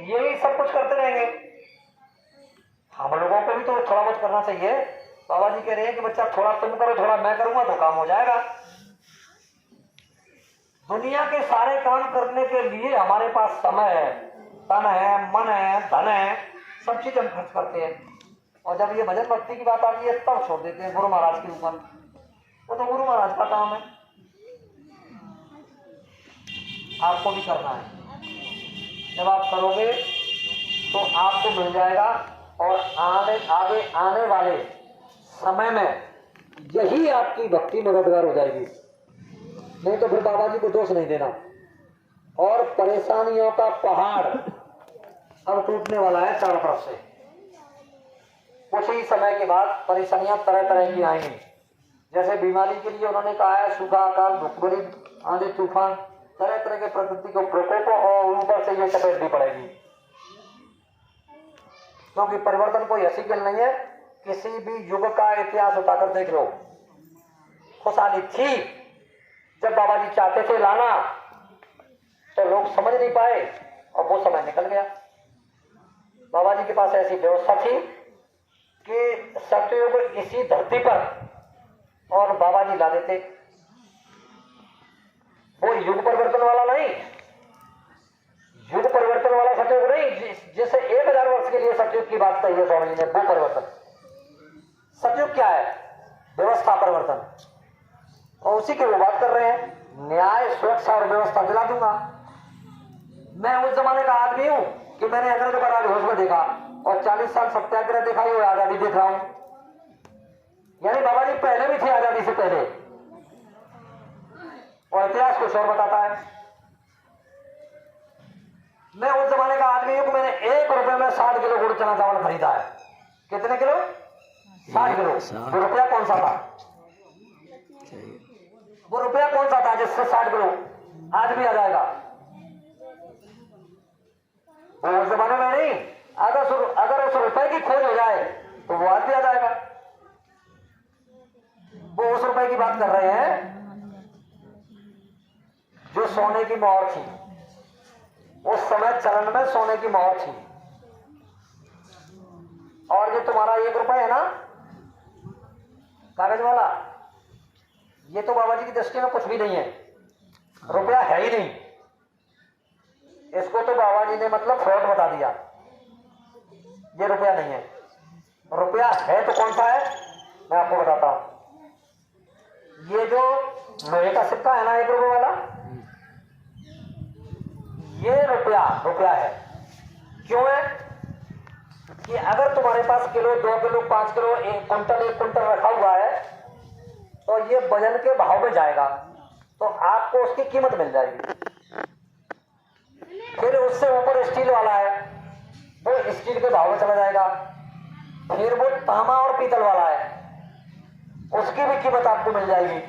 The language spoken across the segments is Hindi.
यही सब कुछ करते रहेंगे। हम लोगों को भी तो थोड़ा बहुत करना चाहिए। बाबा जी कह रहे हैं कि बच्चा थोड़ा तुम करो थोड़ा मैं करूंगा तो काम हो जाएगा। दुनिया के सारे काम करने के लिए हमारे पास समय है, तन है, मन है, धन है, सब चीज हम खर्च करते हैं। और जब ये भजन भक्ति की बात आती है तब छोड़ देते हैं गुरु महाराज के ऊपर। वो तो गुरु महाराज का काम है, आपको भी करना है। जब आप करोगे तो आपको मिल जाएगा। और आगे आने वाले समय में यही आपकी भक्ति मददगार हो जाएगी। नहीं तो फिर बाबा जी को दोष नहीं देना। और परेशानियों का पहाड़ अब टूटने वाला है चारों तरफ से। कुछ ही समय के बाद परेशानियां तरह तरह की आएंगी। जैसे बीमारी के लिए उन्होंने कहा है सूखा अकाल, भूखमरी, आंधी तूफान, तरह तरह के प्रकृति को प्रकोप और ऊपर से ये चपेटनी पड़ेगी। क्योंकि परिवर्तन कोई ऐसी खेल नहीं है। किसी भी युग का इतिहास उठाकर देख लो, खुशहाली थी जब बाबा जी चाहते थे लाना तो लोग समझ नहीं पाए और वो समय निकल गया। बाबा जी के पास ऐसी व्यवस्था थी कि सत्ययुग इसी धरती पर और बाबा जी ला देते। वो युग परिवर्तन वाला नहीं, युग परिवर्तन वाला सत्ययुग नहीं जैसे 1000 वर्ष के लिए सत्ययुग की बात कही है स्वामी जी ने, वो परिवर्तन। सत्ययुग क्या है? व्यवस्था परिवर्तन। और उसी की वो बात कर रहे हैं। न्याय, सुरक्षा और व्यवस्था दिला दूंगा। मैं उस जमाने का आदमी हूं कि मैंने अंग्रेज को राज होश में देखा और 40 साल सत्याग्रह देखा ही, आजादी देख रहा हूं। यानी बाबा जी पहले भी थे आजादी से पहले, और इतिहास कुछ और बताता है। मैं उस जमाने का आदमी हूं कि मैंने 1 रुपए में 60 किलो गुड़ चना चावल खरीदा है। कितने किलो? 60 किलो। वो रुपया कौन सा था? वो रुपया कौन सा था जिससे 60 किलो आज भी आ जाएगा? उस जमाने में नहीं। अगर उस रुपए की खोज हो जाए तो वो आज भी आ जाएगा। वो उस रुपए की बात कर रहे हैं जो सोने की मोहर थी। उस समय चलन में सोने की मोहर थी। और ये तुम्हारा 1 रुपए है ना कागज वाला, ये तो बाबा जी की दृष्टि में कुछ भी नहीं है, रुपया है ही नहीं। इसको तो बाबा जी ने मतलब फ्रॉड बता दिया, ये रुपया नहीं है। रुपया है तो कौन सा है मैं आपको बताता हूं। ये जो लोहे का सिक्का है ना 1 रुपए वाला, ये रुपया है। क्यों है? कि अगर तुम्हारे पास किलो, 2 किलो, 5 किलो, 1 कुंटल रखा हुआ है तो ये वजन के भाव में जाएगा तो आपको उसकी कीमत मिल जाएगी। फिर उससे ऊपर स्टील वाला है, वो स्टील के भाव में चला जाएगा। फिर वो तांबा और पीतल वाला है, उसकी भी कीमत आपको मिल जाएगी।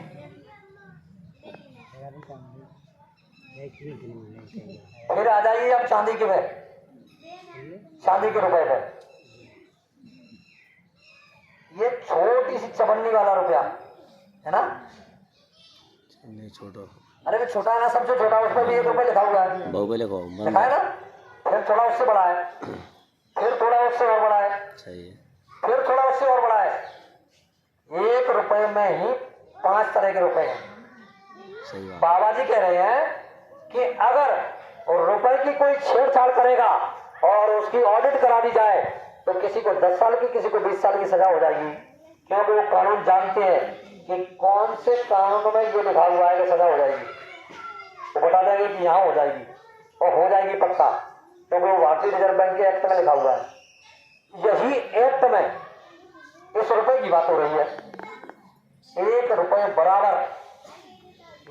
फिर आ जाइए आप चांदी के में, चांदी के रुपए पे। ये छोटी सी चवन्नी वाला रुपया है ना? नहीं छोटा। अरे वो छोटा है ना, सबसे छोटा, उसमें भी 1 रुपए लिखा हुआ है। लिखा है ना? फिर थोड़ा उससे बड़ा है, फिर थोड़ा उससे और बड़ा है, सही है, फिर थोड़ा उससे और बड़ा है। 1 रुपए में ही 5 तरह के रुपए हैं। सही बात। बाबा जी कह रहे हैं कि अगर रुपए की कोई छेड़छाड़ करेगा और उसकी ऑडिट करा दी जाए तो किसी को 10 साल की, किसी को 20 साल की सजा हो जाएगी। क्योंकि वो कानून जानते हैं कि कौन से कानून में ये लिखा हुआ है कि सजा हो जाएगी। वो बता देंगे कि यहां हो जाएगी और हो जाएगी पक्का, क्योंकि वो भारतीय रिजर्व बैंक के एक्ट में लिखा हुआ है। यही एक्ट में इस रुपए की बात हो रही है। 1 रुपए बराबर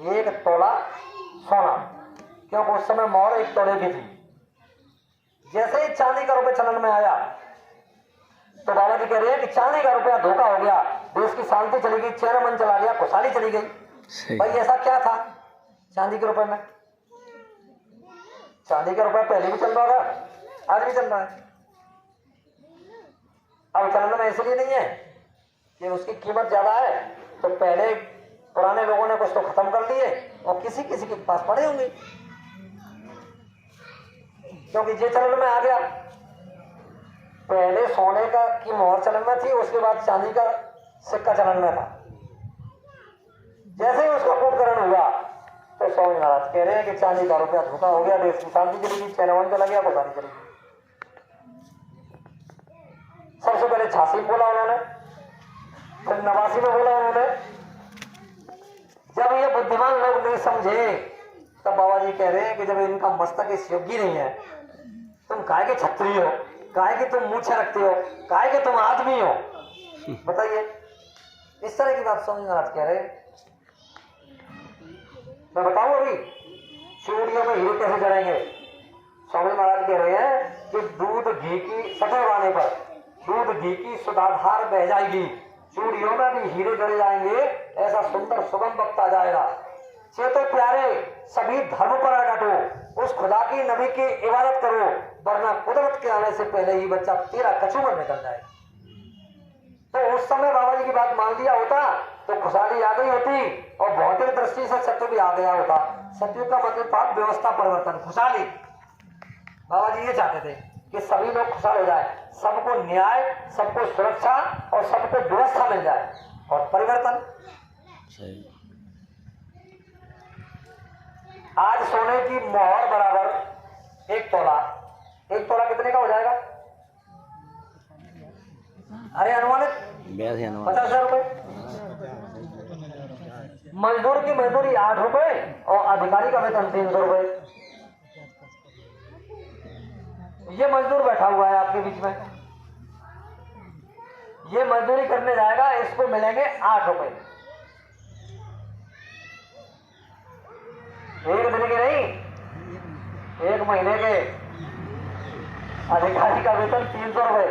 1 तोला सोना, क्योंकि उस समय मोहर 1 तोले की थी। जैसे ही चांदी का रुपया चलन में आया तो बाबा जी कह रहे हैं कि चांदी का रुपया धोखा हो गया, देश की शांति चली गई, चैन मन चला गया, खुशहाली चली गई। भाई ऐसा क्या था चांदी के रुपए में? चांदी का रुपया पहले भी चल रहा था, आज भी चल रहा है। अब चलन में इसलिए नहीं है कि उसकी कीमत ज्यादा है, तो पहले पुराने लोगों ने कुछ तो खत्म कर दिए और किसी किसी के पास पड़े होंगे। क्योंकि ये चलन में आ गया। पहले सोने का की मोहर चलन में थी, उसके बाद चांदी का सिक्का चलन में था। जैसे ही उसका कूटकरण हुआ तो स्वामी महाराज कह रहे हैं कि चांदी का रुपया धोखा हो गया, देश की शांति चलेगी, चैनवन चला गया, बुखारी चलेगी। सबसे पहले झांसी बोला उन्होंने, फिर नवासी में बोला उन्होंने। जब ये बुद्धिमान लोग नहीं समझे तब बाबा जी कह रहे हैं कि जब इनका मस्तक इस योग्य नहीं है, तुम काहे के क्षत्रिय हो, काहे के तुम मूछे रखते हो, काहे के तुम आदमी हो, बताइए। इस तरह की बात स्वामी महाराज कह रहे हैं। मैं बताऊं अभी चूड़ियों में हीरे कैसे जड़ेंगे। स्वामी महाराज कह रहे हैं कि दूध घी की सतह आने पर दूध घी की सुधाधार बह जाएगी, चूड़ियों में भी हीरे जड़े जाएंगे, ऐसा सुंदर सुगम वक्त आ जाएगा। चेतो प्यारे सभी धर्म पर डटो, उस खुदा की नबी की इबादत करो, वरना कुदरत के आने से पहले ही बच्चा तेरा कचूमर निकल जाएगा। तो उस समय बाबा जी की बात मान लिया होता तो खुशहाली आ गई होती और भौतिक दृष्टि से सत्य भी आ गया होता। सत्य का मतलब था व्यवस्था परिवर्तन, खुशहाली। बाबा जी ये चाहते थे कि सभी लोग खुशहाल हो जाए, सबको न्याय, सबको सुरक्षा और सबको व्यवस्था मिल जाए और परिवर्तन। आज सोने की मोहर बराबर 1 तोला, 1 तोला कितने का हो जाएगा? अरे अनुमानित 50,000 रुपए। मजदूर की मजदूरी 8 रुपए और अधिकारी का वेतन 300 रुपए। ये मजदूर बैठा हुआ है आपके बीच में, ये मजदूरी करने जाएगा, इसको मिलेंगे 8 रुपए। 1 दिन के नहीं, 1 महीने के। अधिकारी का वेतन 300 रुपए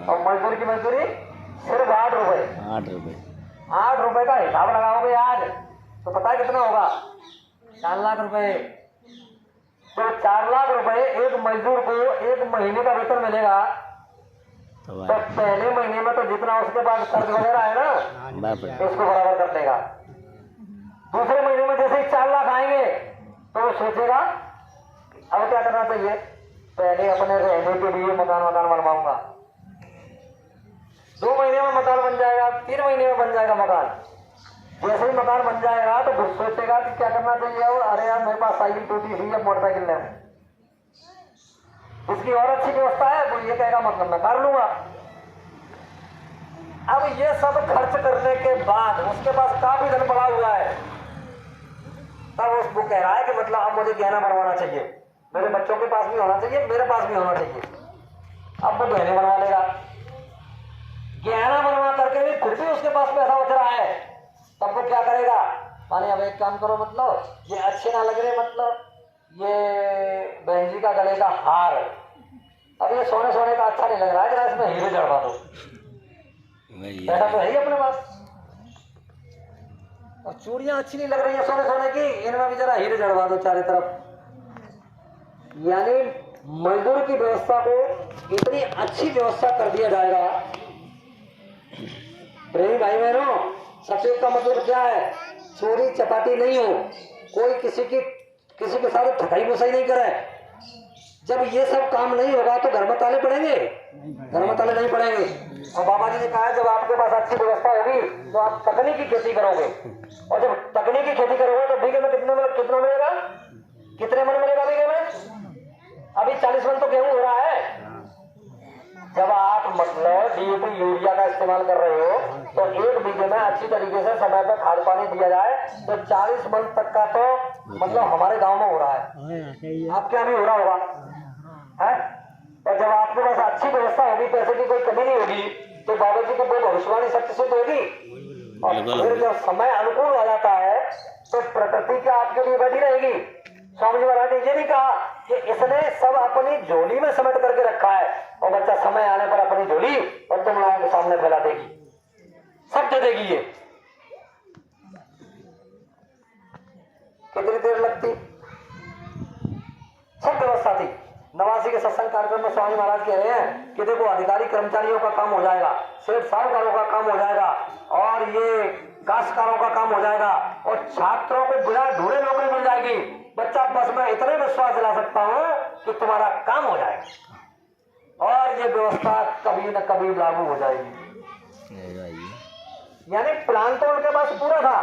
और मजदूर की मजदूरी सिर्फ 8 रुपए। 8 रुपए का हिसाब लगाओगे आज तो पता है कितना होगा? 4 लाख रुपए। तो 4 लाख रुपए एक मजदूर को 1 महीने का वेतन मिलेगा। तो पहले महीने में तो जितना उसके पास कर्ज वगैरह है ना, उसको बराबर कर देगा। दूसरे महीने में जैसे ही 4 लाख आएंगे तो वो सोचेगा अब क्या करना चाहिए, पहले अपने रहने के लिए मकान बनवाऊंगा। 2 महीने में मकान बन जाएगा, 3 महीने में बन जाएगा मकान। जैसे ही मकान बन जाएगा तो फिर सोचेगा कि क्या करना चाहिए, और अरे यार मेरे पास साइकिल टूटी हुई है, मोटरसाइकिल ले, इसकी और अच्छी व्यवस्था है, वो ये कहेगा मतलब मैं कर लूंगा। अब ये सब खर्च करने के बाद उसके पास काफी धन पड़ा हुआ है, तब उसको कह रहा है कि मतलब अब मुझे गहना बनवाना चाहिए, मेरे बच्चों के पास भी होना चाहिए, मेरे पास भी होना चाहिए। अब वो गहने बनवा लेगा। गहना बनवा करके भी फिर भी उसके पास पैसा बच रहा है, तब वो क्या करेगा, माने अब एक काम करो, मतलब ये अच्छे ना लग रहे, मतलब ये बहन जी का गले का हार, अब ये सोने का अच्छा नहीं लग रहा है, जरा इसमें हीरे जड़वा दो। पैसा तो है ही अपने पास, और चूड़ियां अच्छी नहीं लग रही है सोने की, इनमें भी जरा हीरे जड़वा दो चारों तरफ। यानी मजदूर की व्यवस्था को इतनी अच्छी व्यवस्था कर दिया जाएगा। प्रेमी भाई बहनों, सफेद का मतलब क्या है? चोरी चपाटी नहीं हो, कोई किसी के साथ ठगाई मुसाई नहीं करे। जब ये सब काम नहीं होगा तो घर में ताले पड़ेंगे? घर में ताले नहीं पड़ेंगे। और बाबा जी ने कहा जब आपके पास अच्छी व्यवस्था होगी तो आप तकनीकी खेती करोगे, और जब तकनीकी खेती करोगे तो बीघे में कितना मिलेगा? कितने मन मिलेगा बीघे में? अभी 40 मन तो गेहूं हो रहा है। जब आप मतलब डीएपी यूरिया का इस्तेमाल कर रहे हो तो 1 बीघे में अच्छी तरीके से समय पर खाद पानी दिया जाए तो 40 मन तक का तो मतलब हमारे गांव में हो रहा है, आपके यहाँ भी हो रहा होगा है? और जब आपके पास अच्छी व्यवस्था होगी, पैसे की कोई कमी नहीं होगी, तो बाबा जी की भविष्यवाणी सत्य सिद्ध होगी। और फिर जब समय अनुकूल हो जाता है तो प्रकृति क्या आपके लिए बैठी रहेगी? स्वामी जी महाराज ने ये नहीं कहा कि इसने सब अपनी झोली में समेट करके रखा है और बच्चा समय आने पर अपनी झोली और तुम लोगों के सामने फैला देगी, सब दे देगी। ये कितनी देर लगती? सब व्यवस्था थी। 89 के सत्संग कार्यक्रम में स्वामी महाराज कह रहे हैं कि देखो अधिकारी कर्मचारियों का काम हो जाएगा, सेठ साहूकारों का काम हो जाएगा, और ये काश्तकारों का काम हो जाएगा, और छात्रों को बिना ढूंढे नौकरी मिल जाएगी। बच्चा बस मैं इतने विश्वास दिला सकता हूँ कि तुम्हारा काम हो जाएगा और ये व्यवस्था कभी न कभी लागू हो जाएगी। यानी प्लान तो उनके पास पूरा था,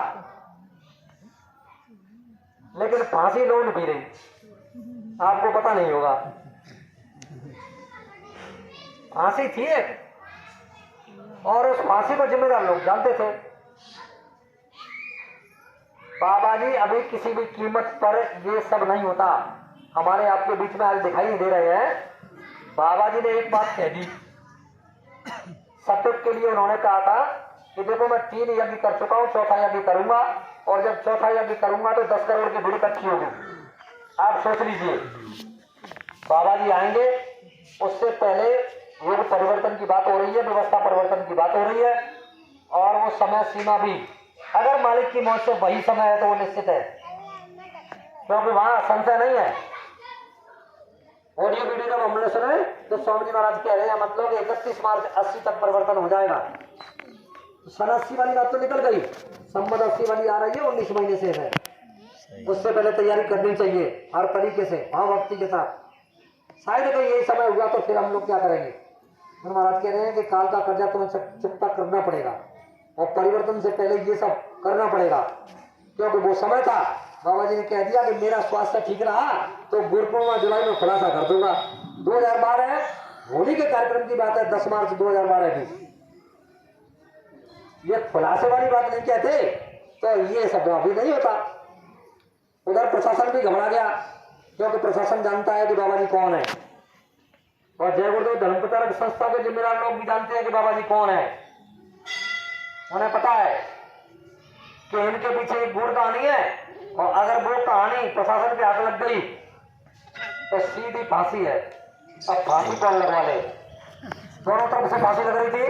लेकिन फांसी लोन भी रही, आपको पता नहीं होगा। फांसी थी एक, और उस फांसी को जिम्मेदार लोग जानते थे। बाबा जी अभी किसी भी कीमत पर ये सब नहीं होता। हमारे आपके बीच में आज दिखाई दे रहे हैं। बाबा जी ने एक बात कह दी, सतयुग के लिए उन्होंने कहा था कि देखो मैं 3 यज्ञ कर चुका हूं, चौथा यज्ञ करूंगा, और जब चौथा यज्ञ करूंगा तो 10 करोड़ की भीड़ इकट्ठी होगी। आप सोच लीजिए, बाबा जी आएंगे, उससे पहले योग परिवर्तन की बात हो रही है, व्यवस्था परिवर्तन की बात हो रही है, और वो समय सीमा भी अगर मालिक की मौत से वही समय है तो वो निश्चित है, क्योंकि वहां संशय नहीं है। ऑडियो वीडियो जब हमने सुने तो स्वामी जी महाराज कह रहे हैं मतलब 31 मार्च 80 तक परिवर्तन हो जाएगा। सन 80 वाली बात तो निकल गई, संवत 80 वाली आ रही है, 19 महीने से है। उससे पहले तैयारी करनी चाहिए हर तरीके से, भावभक्ति के साथ। शायद कहीं यही समय हुआ तो फिर हम लोग क्या करेंगे। महाराज कह रहे हैं कि काल का कर्जा तुम्हें चुकता करना पड़ेगा, और परिवर्तन से पहले ये सब करना पड़ेगा, क्योंकि वो समय था। बाबा जी ने कह दिया कि मेरा स्वास्थ्य ठीक रहा तो गुरुपूर्णिमा जुलाई में खुलासा कर दूंगा। 2012 होली के कार्यक्रम की बात है, 10 मार्च 2012 की। ये खुलासे वाली बात नहीं कहते तो ये सब अभी नहीं होता। उधर प्रशासन भी घबरा गया, क्योंकि प्रशासन जानता है कि बाबा जी कौन है, और जय गुरुदेव धर्म प्रचारक संस्था के जिम्मेदार लोग भी जानते हैं कि बाबा जी कौन है। उन्हें पता है कि इनके पीछे एक गूढ़ कहानी है, और अगर वो कहानी प्रशासन के हाथ लग गई तो सीधी फांसी है। अब फांसी कौन लगवा ले? दोनों तरफ से फांसी लग रही थी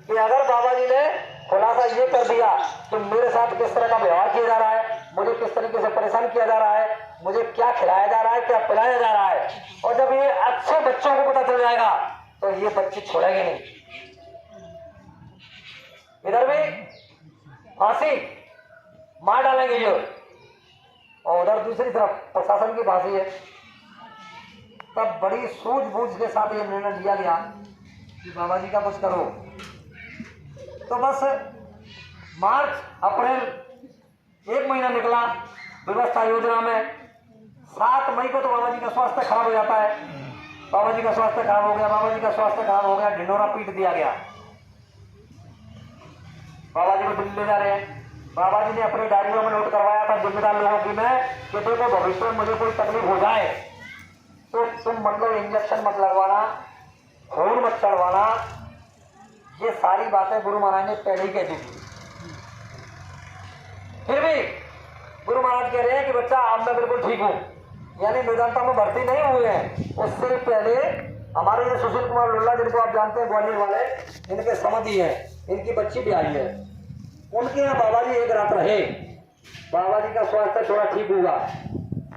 कि अगर बाबा जी ने खुलासा ये कर दिया कि मेरे साथ किस तरह का व्यवहार किया जा रहा है, मुझे किस तरीके से परेशान किया जा रहा है, मुझे क्या खिलाया जा रहा है, क्या पिलाया जा रहा है, और जब ये अच्छे बच्चों को पता चल जाएगा तो ये बच्चे छोड़ेंगे नहीं। इधर भी फांसी मार डालेंगे ये, और उधर दूसरी तरफ प्रशासन की फांसी है। तब बड़ी सूझबूझ के साथ ये निर्णय लिया गया कि बाबा जी का कुछ करो। तो बस मार्च अप्रैल 1 महीना निकला व्यवस्था योजना में। 7 मई को तो बाबा जी का स्वास्थ्य खराब हो जाता है। बाबा जी का स्वास्थ्य खराब हो गया, बाबा जी का स्वास्थ्य खराब हो गया, ढिंडोरा पीट दिया गया। बाबा जी को दिल्ली ले जा रहे हैं। बाबा जी ने अपनी डायरियों में नोट करवाया था जिम्मेदार लोगों की मैं कि देखो भविष्य में मुझे कोई तकलीफ हो जाए तो तुम मतलब इंजेक्शन मत लगवाना, खून मत चढ़वाना। ये सारी बातें गुरु महाराज ने पहले ही कह दी थी। फिर भी गुरु महाराज कह रहे हैं कि बच्चा अब मैं बिल्कुल ठीक हूँ, यानी वेदांता में भर्ती नहीं हुए हैं। उससे पहले हमारे ये सुशील कुमार लुल्ला, जिनको आप जानते हैं ग्वालियर वाले, इनके समधी हैं, इनकी बच्ची भी आई है। उनके यहाँ बाबा जी एक रात रहे। बाबा जी का स्वास्थ्य थोड़ा ठीक होगा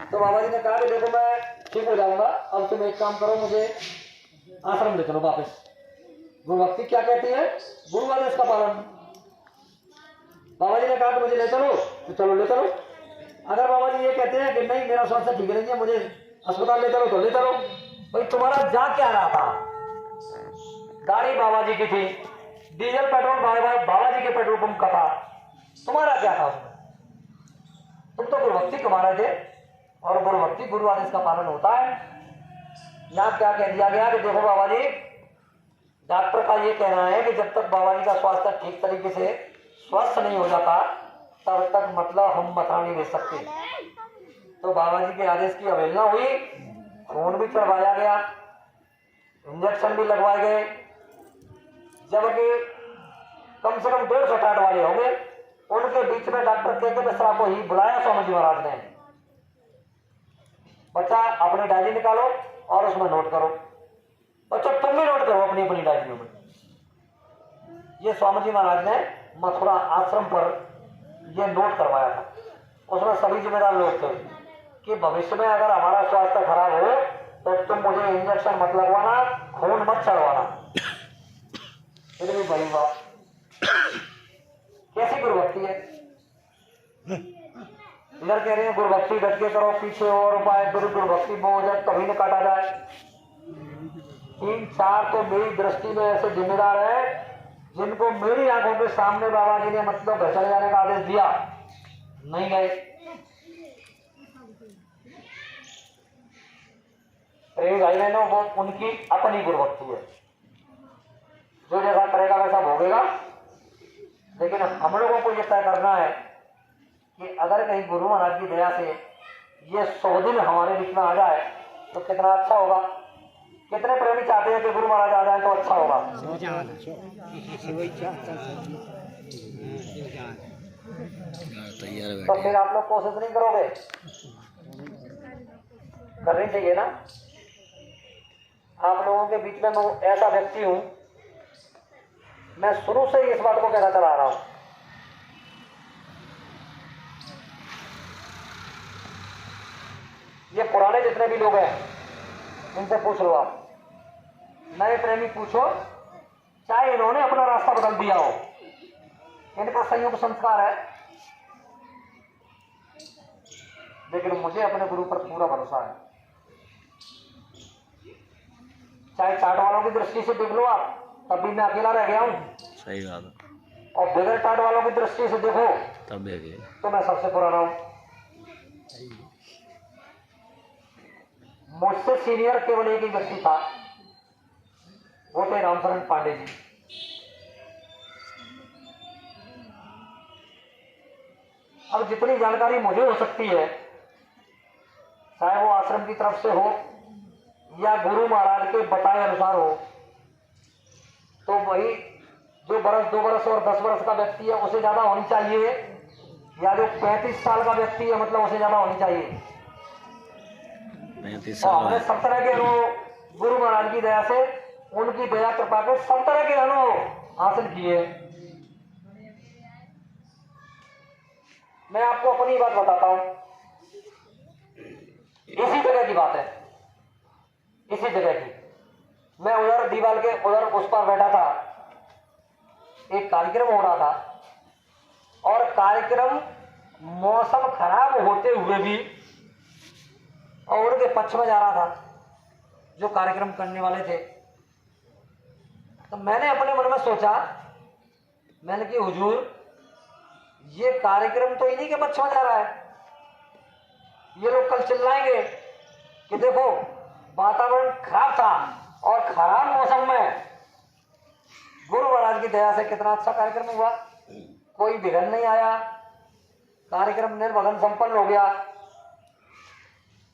तो बाबा जी ने कहा कि देखो मैं ठीक हो जाऊंगा, अब तुम एक काम करो, मुझे आश्रम ले चलो वापस। गुरु भक्ति क्या कहती है, गुरु आदेश का पालन। बाबा जी ने कहा कि मुझे ले चलो, तो चलो ले चलो। अगर बाबा जी ये कहते हैं कि नहीं मेरा स्वास्थ्य ठीक नहीं है, मुझे अस्पताल ले चलो, तो ले चलो। भाई तुम्हारा जा क्या रहा था? गाड़ी बाबा जी की थी, डीजल पेट्रोल बाबा जी के पेट्रोल पंप का था, तुम्हारा क्या था उसमें? तुम तो गुरु भक्ति कमा रहे थे, और गुरु भक्ति गुरु आदेश का पालन होता है। यहाँ क्या कह दिया गया कि देखो बाबा जी, डॉक्टर का ये कहना है कि जब तक बाबा जी का स्वास्थ्य ठीक तरीके से स्वस्थ नहीं हो जाता तब तक मतलब हम मथुरा नहीं भेज सकते। तो बाबा जी के आदेश की अवहेलना हुई, खून भी चढ़वाया गया, इंजेक्शन भी लगवाए गए, जबकि कम से कम 150 टाट वाले होंगे। उनके बीच में डॉक्टर के मिश्रा को ही बुलाया स्वामी जी महाराज ने। बच्चा अपनी डायरी निकालो और उसमें नोट करो। बच्चा तुम भी नोट करो अपनी अपनी डायरियों में। ये स्वामी जी महाराज ने मथुरा आश्रम पर ये नोट करवाया था। उसमें सभी जिम्मेदार लोग थे कि भविष्य में अगर हमारा स्वास्थ्य खराब हो तो तुम मुझे इंजेक्शन मत लगवाना, खून मत चढ़वाना। फिर भी बड़ी बात कैसी गुरु भक्ति है। इधर कह रहे हैं गुरुभक्ति डट के करो, पीछे और उपाय गुरुभक्ति में हो जाए कभी न काटा जाए। 3-4 तो मेरी दृष्टि में ऐसे जिम्मेदार है जिनको मेरी आंखों के सामने बाबा जी ने मतलब घर चले जाने का आदेश दिया, नहीं गए। प्रेमी भाई बहनों, वो उनकी अपनी गुरुभक्ति है, जो जैसा करेगा वैसा भोगेगा। लेकिन हम लोगों को यह तय करना है कि अगर कहीं गुरु महाराज की दया से ये 100 दिन हमारे बीच में आ जाए तो कितना अच्छा होगा। कितने प्रेमी चाहते हैं कि गुरु महाराज आ जाए तो अच्छा होगा। तैयार तो फिर आप लोग कोशिश नहीं करोगे? करनी चाहिए ना। आप लोगों के बीच में मैं ऐसा व्यक्ति हूं, मैं शुरू से ही इस बात को कहता चला आ रहा हूं। ये पुराने जितने भी लोग हैं इनसे पूछ लो, आप नए प्रेमी पूछो, चाहे इन्होंने अपना रास्ता बदल दिया हो, इनका संयुक्त संस्कार है, लेकिन मुझे अपने गुरु पर पूरा भरोसा है। चाहे चाट वालों की दृष्टि से देख लो आप, तब भी मैं अकेला रह गया हूं। सही बात है। और बगैर चाट वालों की दृष्टि से देखो तब भी तो मैं सबसे पुराना हूं। मुझसे सीनियर केवल एक ही व्यक्ति था, वो थे रामचरण पांडे जी। अब जितनी जानकारी मुझे हो सकती है, चाहे वो आश्रम की तरफ से हो या गुरु महाराज के बताए अनुसार हो, तो वही जो बरस 2 बरस और 10 बरस का व्यक्ति है उसे ज्यादा होनी चाहिए, या जो 35 साल का व्यक्ति है मतलब उसे ज्यादा होनी चाहिए। 35 और साल हमने सब तरह के अनुभव गुरु महाराज की दया से, उनकी दया कृपा के सब तरह के अनुभव हासिल किए। मैं आपको अपनी बात बताता हूं, इसी जगह की बात है, इसी जगह की। मैं उधर दीवार के उधर उस पर बैठा था, एक कार्यक्रम हो रहा था, और कार्यक्रम मौसम खराब होते हुए भी और उनके पक्ष में जा रहा था जो कार्यक्रम करने वाले थे। तो मैंने अपने मन में सोचा, मैंने कि हुजूर ये कार्यक्रम तो इन्हीं के पक्ष में जा रहा है, ये लोग कल चिल्लाएंगे कि देखो वातावरण खराब था और खराब मौसम में गुरु महाराज की दया से कितना अच्छा कार्यक्रम हुआ, कोई विघ्न नहीं आया, कार्यक्रम निर्विघ्न संपन्न हो गया।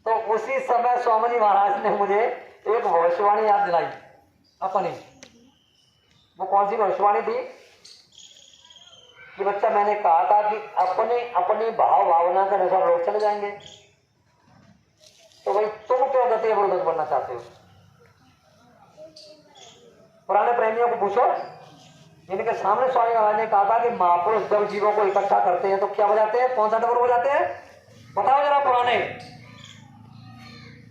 तो उसी समय स्वामी जी महाराज ने मुझे एक भविष्यवाणी याद दिलाई अपनी। वो कौन सी भविष्यवाणी थी कि बच्चा, मैंने कहा था कि अपने अपने भाव भावना के अनुसार लोग चले जाएंगे, तो भाई तुम क्यों गति अवरोधक बनना चाहते हो? पुराने प्रेमियों को पूछो, जिनके सामने स्वामी महाराज ने कहा था कि महापुरुष जब जीवों को इकट्ठा करते हैं तो क्या बजाते हैं, कौन सा डमरू बजाते हैं, बताओ जरा। पुराने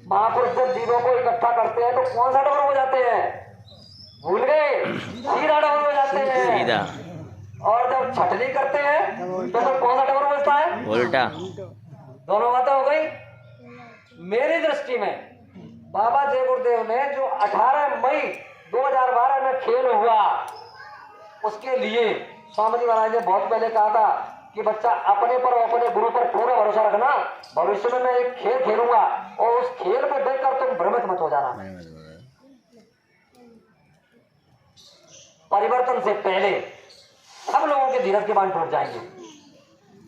महापुरुष जब जीवों को इकट्ठा करते हैं तो कौन सा डमरू बजाते हैं? भूल गए? सीधा डमरू बजाते हैं। सीधा। और जब छटनी करते हैं तो फिर कौन सा डमरू बजता है? उल्टा। दोनों बातें हो गई। मेरी दृष्टि में बाबा जय गुरुदेव ने जो 18 मई 2012 में खेल हुआ, उसके लिए स्वामी जी महाराज ने बहुत पहले कहा था कि बच्चा अपने पर और अपने गुरु पर पूरा भरोसा रखना, भविष्य में मैं एक खेल खेलूंगा और उस खेल को देखकर तुम भ्रमित मत हो जाना। परिवर्तन से पहले सब लोगों के धीरज के बांध टूट जाएंगे,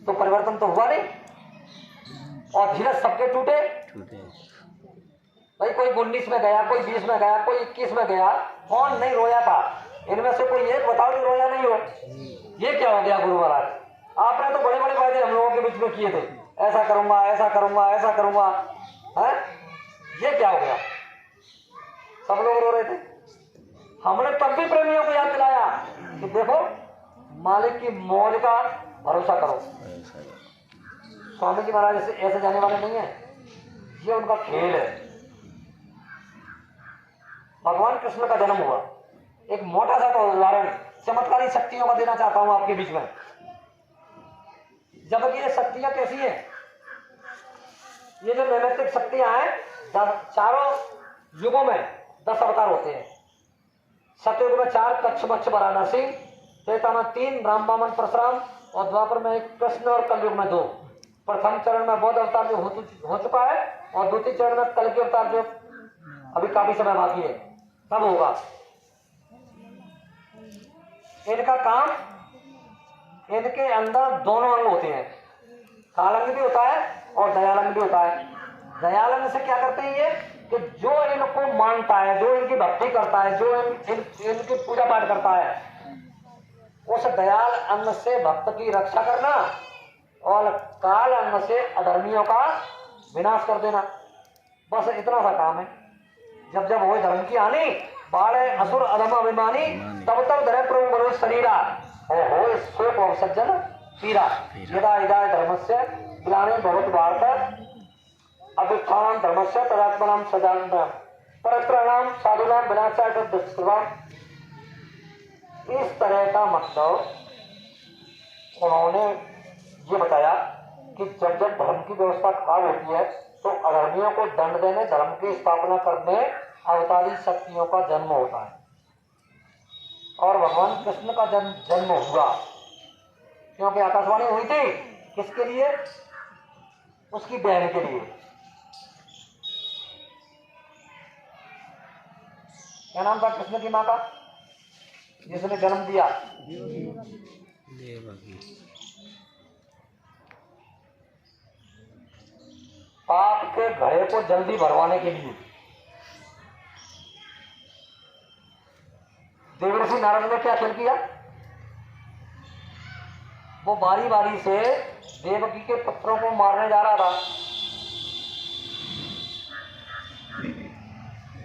तो परिवर्तन तो हुआ नहीं, और धीरज सबके टूटे। भाई कोई 19 में गया, कोई 20 में गया, कोई 21 में गया, कौन नहीं रोया था? इनमें से कोई एक बताओ कि रोया नहीं हो। ये क्या हो गया गुरु महाराज? आपने तो बड़े बड़े वादे हम लोगों के बीच में किए थे, ऐसा करूंगा, ऐसा करूंगा, ऐसा करूंगा, है? ये क्या हो गया? सब लोग रो रहे थे। हमने तब भी प्रेमियों को याद दिलाया कि देखो मालिक की मौज का भरोसा करो। स्वामी जी महाराज ऐसे जाने वाले नहीं है, ये उनका खेल है। भगवान कृष्ण का जन्म हुआ, एक मोटा सा तो उदाहरण चमत्कारी शक्तियों का देना चाहता हूं आपके बीच में। जब ये शक्तियां कैसी है ये जो नैमित्तिक शक्तियां हैं, चारों युगों में 10 अवतार होते हैं। सतयुग में 4 कच्छ मच्छ वाराणसी, त्रेता में 3 राम वामन परशुराम, और द्वापर में 1 कृष्ण, और कलयुग में 2। प्रथम चरण में बौद्ध अवतार जो हो चुका है, और द्वितीय चरण में कल के अवतार जो अभी काफी समय बाकी है, तब होगा। इनका काम, इनके अंदर दोनों अंग होते हैं, कालंग भी होता है और दयालंग भी होता है। दयालंग से क्या करते हैं ये, कि जो इनको मानता है, जो इनकी भक्ति करता है, जो इनकी पूजा पाठ करता है, उस दयाल अंग से भक्त की रक्षा करना और काल अंग से अधर्मियों का विनाश कर देना, बस इतना सा काम है। जब जब हो धर्म की हानि, बाढ़े असुर अधम अभिमानी, तब तब धरे प्रभु बरो शरीरा, और हो शोक और सज्जन पीरा। यदा यदा धर्मस्य ग्लानि भवति भारत, अभ्युत्थानं धर्मस्य तदात्मनां सदानन्दं, परत्राणां साधूनां विनाशाय दुष्कृताम्। इस तरह का मतलब उन्होंने ये बताया कि जब जब धर्म की व्यवस्था खराब होती है, तो अधर्मियों को दंड देने, धर्म की स्थापना करने अवतारी शक्तियों का जन्म होता है। और भगवान कृष्ण का जन्म हुआ क्योंकि आकाशवाणी हुई थी किसके लिए, उसकी बहन के लिए। क्या नाम था कृष्ण की माँ का, जिसने जन्म दिया? देवकी। पाप के घड़े को जल्दी भरवाने के लिए देवर्षि नारद ने क्या खेल किया, वो बारी बारी से देवकी के पुत्रों को मारने जा रहा था।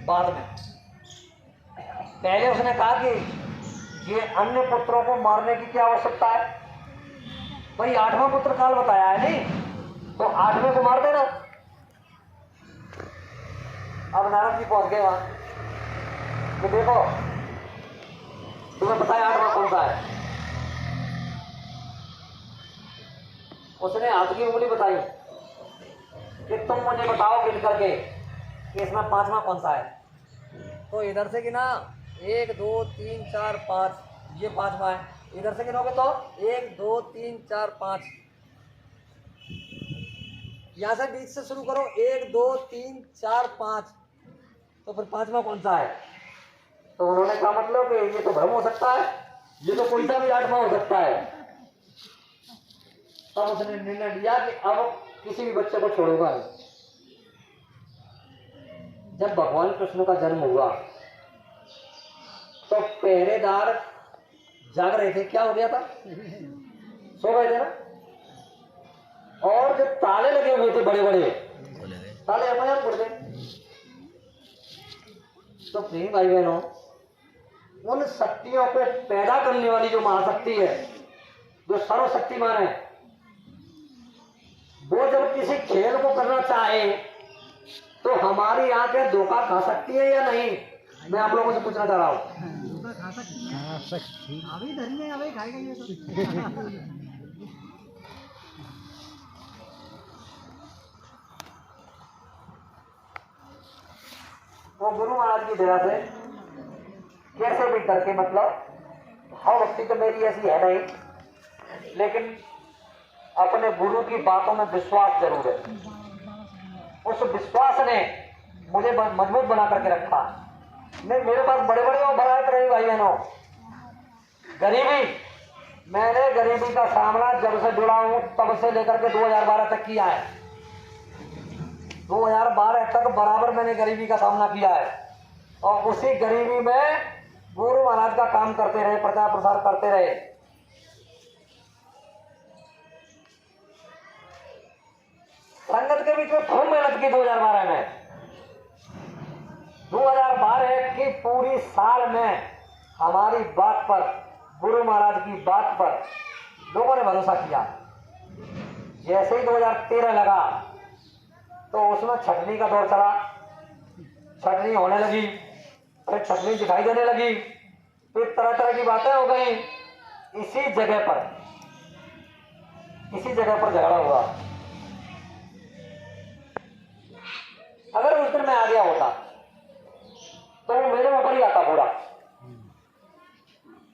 बाद में पहले उसने कहा कि ये अन्य पुत्रों को मारने की क्या आवश्यकता है, भाई 8वां पुत्र काल बताया है नहीं, तो 8वें को मार देना। अब नारद जी पहुंच गए वहां कि देखो तुम्हें पता है 8वां कौन सा है। उसने हाथ की उंगली बताई कि तुम मुझे बताओ गिन करके कि इसमें 5वां कौन सा है। तो इधर से गिना 1 2 3 4 5, ये 5वां है। इधर से गिनोगे तो 1 2 3 4 5, यहां से बीच से शुरू करो 1 2 3 4 5, तो फिर 5वां कौन सा है। तो उन्होंने कहा मतलब कि ये तो भ्रम हो सकता है, ये तो कोई सा भी 8वां हो सकता है। तब उसने निर्णय लिया कि अब किसी भी बच्चे को छोड़ूंगा। जब भगवान कृष्ण का जन्म हुआ तो पहरेदार जाग रहे थे, क्या हो गया था, सो गए थे ना, और जो ताले लगे हुए थे बड़े बड़े ताले अपने आप खुल गए। तो प्रिय भाई बहनों, उन शक्तियों को पैदा करने वाली जो महाशक्ति है, जो सर्वशक्तिमान है, वो जब किसी खेल को करना चाहे तो हमारी आंखें धोखा खा सकती है या नहीं, मैं आप लोगों से पूछना चाह रहा हूं। अभी धर्म में अभी खाएगा ये तो। वो गुरु महाराज की दया से कैसे भी करके, मतलब हर वक्ति तो मेरी ऐसी है नहीं, लेकिन अपने गुरु की बातों में विश्वास जरूर है। उस विश्वास ने मुझे मजबूत बना करके रखा। मेरे पास बड़े बड़े बात रही भाई बहनों, गरीबी, मैंने गरीबी का सामना जब से जुड़ा हूं तब से लेकर के 2012 तक किया है। 2012 तक बराबर मैंने गरीबी का सामना किया है, और उसी गरीबी में गुरु महाराज का काम करते रहे, प्रचार प्रसार करते रहे। संगत के बीच में खूब मेहनत की 2012 में। 2012 की पूरी साल में हमारी बात पर, गुरु महाराज की बात पर लोगों ने भरोसा किया। जैसे ही 2013 लगा तो उसमें छटनी का दौर चला, छटनी होने लगी, फिर छटनी दिखाई देने लगी, फिर तरह तरह की बातें हो गई। इसी जगह पर झगड़ा हुआ। अगर उस दिन मैं आ गया होता तो वो मेरे ऊपर ही आता पूरा।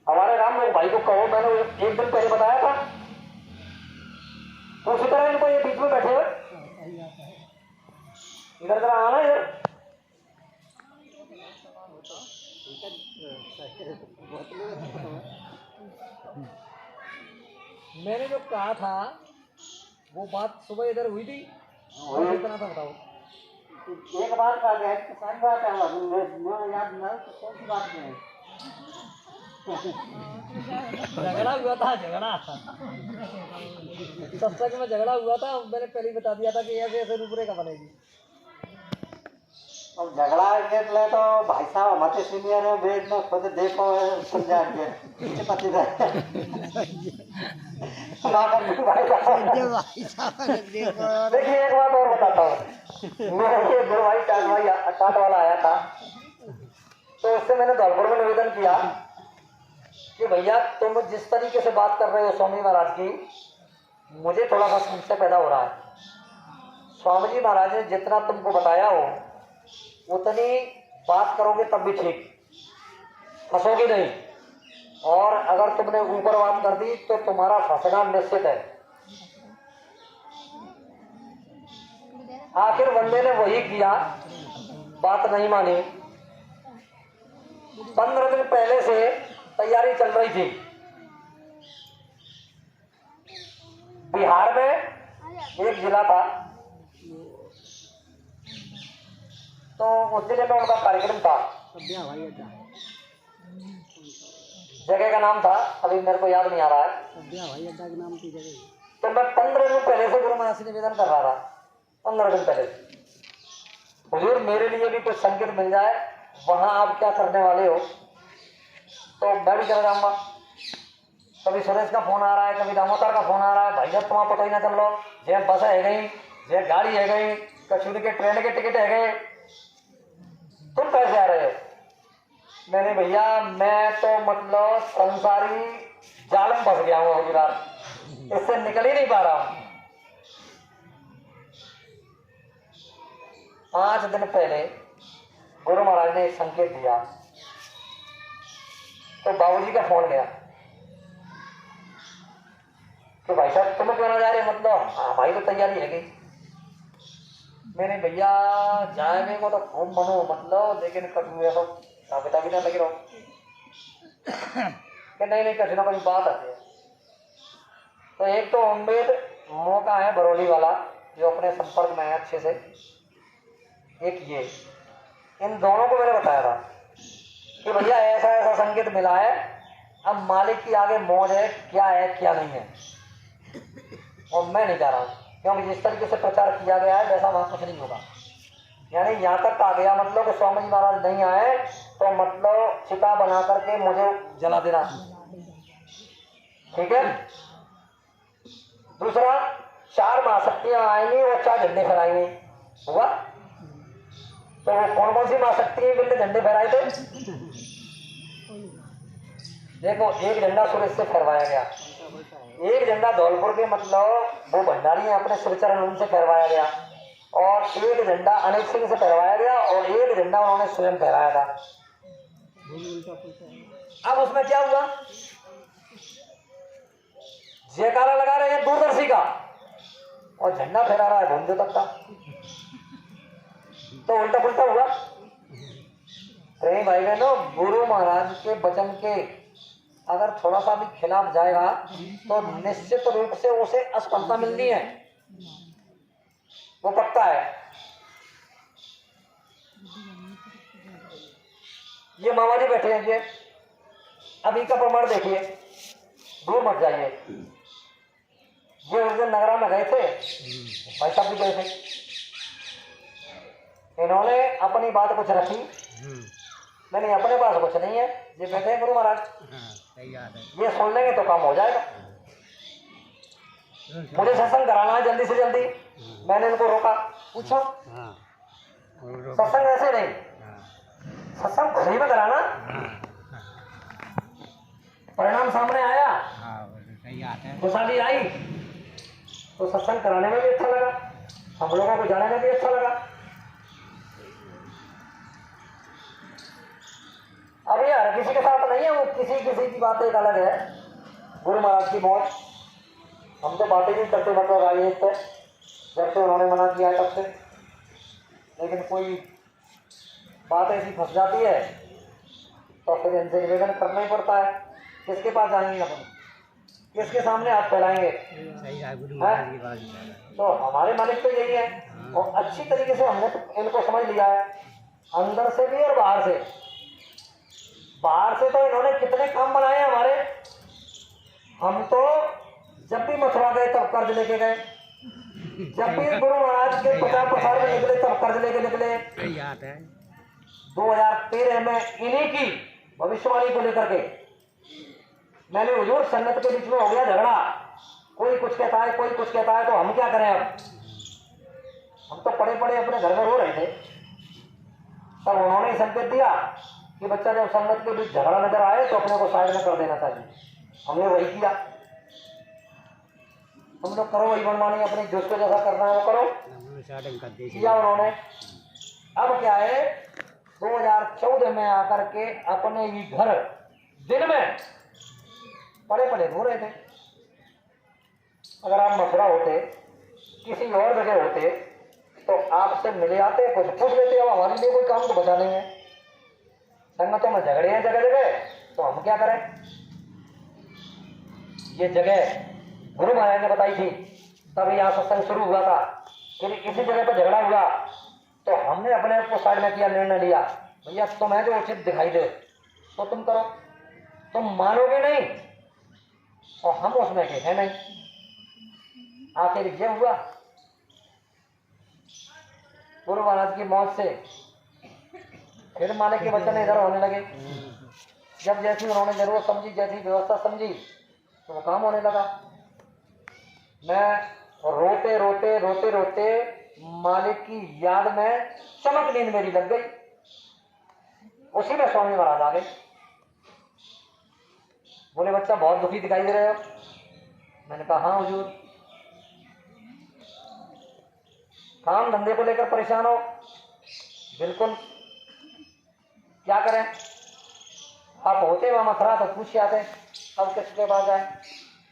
हमारे राम लोग भाई को कहो, मैंने एक दिन पहले बताया था, तो उसी तरह इनको ये बीच में बैठे हुए इधर जरा आना इधर। मैंने जो कहा था वो बात सुबह इधर हुई थी, और इतना था बताओ। एक बात का है, किसान बात है, मैं याद ना कौन सी बात में झगड़ा हुआ था, झगड़ा सत्संग में झगड़ा हुआ था। मैंने पहले ही बता दिया था कि ऐसे ऐसे रूपरेखा बनेगी। अब झगड़ा के लिए तो भाई साहब हमारे सीनियर है, वेद में खुद देखो समझा के पीछे पति देखिए एक बात और बताता हूँ। मेरा ये गुरु भाई टाट वाला आया था, तो उससे मैंने धौलपुर में निवेदन किया कि भैया तुम जिस तरीके से बात कर रहे हो स्वामी महाराज की, मुझे थोड़ा सा संशय पैदा हो रहा है। स्वामी जी महाराज ने जितना तुमको बताया हो उतनी बात करोगे तब भी ठीक, फंसोगे नहीं। और अगर तुमने ऊपर बात कर दी तो तुम्हारा फंसना निश्चित है। आखिर बंदे ने वही किया, बात नहीं मानी। 15 दिन पहले से तैयारी चल रही थी। बिहार में एक जिला था, तो उस जिले में उनका कार्यक्रम था। जगह का नाम था, अभी मेरे को याद नहीं आ रहा है। तो मैं 15 दिन पहले से गुरु महाराज से निवेदन कर रहा था, 15 दिन पहले। हुजूर मेरे लिए भी कुछ संकेत मिल जाए, वहां आप क्या करने वाले हो तो मैं भी चला जाऊंगा। कभी सुरेश का फोन आ रहा है, कभी दामोदर का फोन आ रहा है, भैया तुम्हारा पता ही ना चल लो, जे बस है गई, जे गाड़ी है गई, कश्मीर के ट्रेन के टिकट है गए, तुम कैसे आ रहे हो? मैंने भैया मैं तो मतलब संसारी जाल में फंस गया हूँ हजूरात, इससे निकल ही नहीं पा रहा हूँ। 5 दिन पहले गुरु महाराज ने एक संकेत दिया, तो बाबूजी का फोन गया तो भाई साहब तुम क्यों ना जा रहे? मतलब हाँ भाई तो तैयारी है गई। मैंने भैया जाएंगे को तो खूब मनो मतलब, लेकिन कभी तो पिता भी ना लगे रहो कि नहीं कभी ना कोई बात आती है। तो एक तो उम्मीद मौका है बरौली वाला जो अपने संपर्क में है अच्छे से, एक ये, इन दोनों को मैंने बताया था कि भैया ऐसा ऐसा संकेत मिला है, अब मालिक की आगे मौज है, क्या है क्या नहीं है, और मैं नहीं जा रहा हूँ क्योंकि जिस तरीके से प्रचार किया गया है वैसा वहां कुछ नहीं होगा। यानी यहाँ तक आ गया मतलब कि स्वामी जी महाराज नहीं आए तो मतलब चिता बना करके मुझे जला देना, ठीक है। दूसरा 4 महाशक्तियां आएंगी और 4 झंडे फहराएंगे, हुआ। तो वो कौन कौन सी महाशक्ति बिल्ले झंडे फहराए थे? देखो एक झंडा सूरज से फहरवाया गया, एक झंडा धौलपुर के मतलब वो भंडारी है अपने श्रीचरण उनसे फहरवाया गया, और एक झंडा अनिल सिंह से फहरवाया गया, और एक झंडा उन्होंने स्वयं फहराया था। अब उसमें क्या हुआ, जयकारा लगा रहे हैं दूरदर्शी का और झंडा फहरा रहा है भूमदेव तक का, तो उल्टा पुल्टा हुआ। प्रेम भाई बहनों, गुरु महाराज के वचन के अगर थोड़ा सा भी खिलाफ जाएगा तो निश्चित रूप से उसे असफलता मिलनी है, वो पक्का है। ये मामा जी बैठे हैं, ये अभी का प्रमाण देखिए, दूर मत जाइए। ये उस दिन नगरा में गए थे, भाई साहब भी गए थे, इन्होंने अपनी बात कुछ रखी, मैंने अपने पास कुछ नहीं है, ये बैठे हैं गुरु महाराज, ये सुन लेंगे तो काम हो जाएगा। मुझे सत्संग कराना है जल्दी से जल्दी, मैंने इनको रोका, पूछो सत्संग ऐसे नहीं, सत्संग खुद ही में कराना। परिणाम सामने आया, खुशहाली आई, तो सत्संग कराने में भी अच्छा लगा, हम लोगों को जाने में भी अच्छा लगा। अब ये हर किसी के साथ नहीं है, वो किसी किसी की बात एक अलग है। गुरु महाराज की मौत, हम तो बातें नहीं करते मतलब राजनीति पे, जब से उन्होंने मना किया है तब से। लेकिन कोई बात ऐसी फंस जाती है तो फिर इनसे निवेदन करना ही पड़ता है। किसके पास जाएंगे अपन, किसके सामने हाथ फैलाएंगे? तो हमारे मालिक तो यही है, और अच्छी तरीके से हमने तो इनको समझ लिया है, अंदर से भी और बाहर से। बाहर से तो इन्होंने कितने काम बनाए हैं हमारे। हम तो जब भी मथुरा गए तब कर्ज लेके गए, जब भी गुरु महाराज के प्रचार प्रसार में निकले तब कर्ज लेके निकले। 2013 में इन्हीं की भविष्यवाणी को लेकर के मैंने हुजूर संगत के बीच में हो गया झगड़ा, कोई कुछ कहता है कोई कुछ कहता है, तो हम क्या करें अब? हम तो पड़े पड़े अपने घर में रो रहे थे। तब उन्होंने ही संकेत दिया कि बच्चा जब संगत के बीच झगड़ा नजर आए तो अपने को साइड में कर देना चाहिए। हमने वही किया। तुम लोग करो वही मनमानी, अपनी जिसको जैसा करना है वो करो, किया उन्होंने। अब क्या है, 2014 में आकर के अपने ही घर दिन में पड़े पड़े रो रहे थे। अगर आप मथुरा होते, किसी और जगह होते, तो आपसे मिले आते, कुछ पूछ लेते। अब हमारे लिए कोई काम तो बचा नहीं है। संगतों में झगड़े हैं जगह जगह, तो हम क्या करें? ये जगह गुरु महाराज ने बताई थी, तब यहाँ सत्संग शुरू हुआ था। फिर किसी जगह पर झगड़ा हुआ तो हमने अपने आप को साइड में किया, निर्णय लिया, भैया तुम्हें जो उचित दिखाई दे तो तुम करो। तुम मानोगे नहीं और हम उसमें के है नहीं। आखिर ये हुआ। गुरु महाराज की मौत से फिर मालिक के वचन इधर होने लगे। जब जैसी उन्होंने जरूरत समझी, जैसी व्यवस्था समझी, तो वो काम होने लगा। मैं रोते रोते रोते रोते मालिक की याद में चमक नींद मेरी लग गई। उसी में स्वामी महाराज आ गए। बोले बच्चा बहुत दुखी दिखाई दे रहे हो। मैंने कहा हाँ हुजूर, काम धंधे को लेकर परेशान हो। बिल्कुल, क्या करें? आप होते वहां मथुरा तो पूछ आते, अब किसके पास जाए?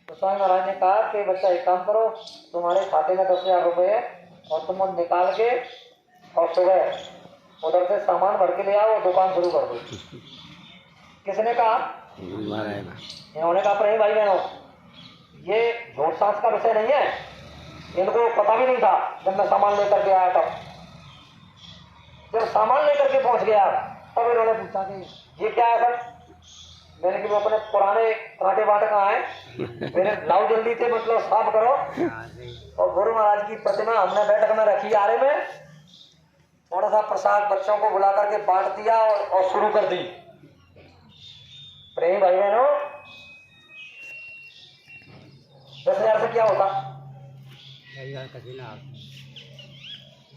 तो स्वामी महाराज ने कहा कि बच्चा एक काम करो, तुम्हारे खाते में 10,000 रुपये है और तुम निकाल के और सुबह उधर से सामान भर के ले आओ, दुकान शुरू कर दो। किसने कहा? इन्होंने कहा नहीं भाई बहनों, ये झूठ सांस का विषय नहीं है। इनको पता भी नहीं था जब मैं सामान लेकर के आया। तब जब सामान लेकर के पहुंच गया तब इन्होंने पूछा कि ये क्या है सर? मैंने कि वो अपने पुराने कांटे बांटे कहाँ हैं, मेरे लाओ जल्दी से, मतलब साफ करो। और गुरु महाराज की प्रतिमा हमने बैठक में रखी आरे में, थोड़ा सा प्रसाद बच्चों को बुला करके बांट दिया और शुरू कर दी। प्रेम भाई बहनों, 10,000 से क्या होता?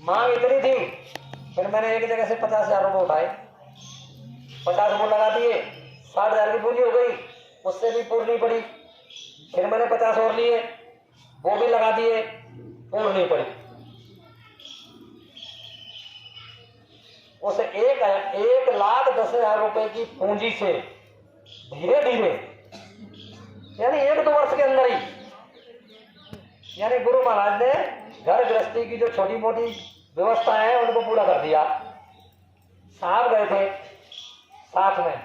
मांग इतनी थी, फिर मैंने एक जगह से 50,000 रुपये उठाए, 50 रुपये लगा दिए, 60,000 की पूंजी हो गई, उससे भी पूर्णी पड़ी। फिर मैंने 50 और लिए, वो भी लगा दिए, पूर्णी पड़ी। उस 1,10,000 रुपए की पूंजी से धीरे धीरे, यानी 1-2 वर्ष के अंदर ही, यानी गुरु महाराज ने घर गृहस्थी की जो छोटी मोटी व्यवस्था है उनको पूरा कर दिया। साहब गए थे साथ में,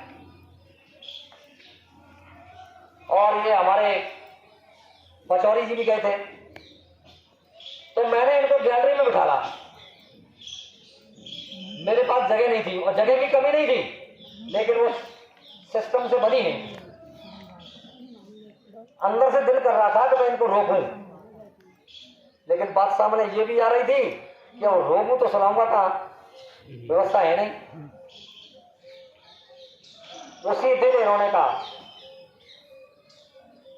और ये हमारे पचौरी जी भी गए थे। तो मैंने इनको गैलरी में बिठाला। मेरे पास जगह नहीं थी और जगह की कमी नहीं थी, लेकिन वो सिस्टम से बनी नहीं। अंदर से दिल कर रहा था कि मैं इनको रोकूं, लेकिन बात सामने ये भी आ रही थी कि वो रोकूं तो सलाऊंगा कहां, व्यवस्था है नहीं। उसी दिन इन्होंने कहा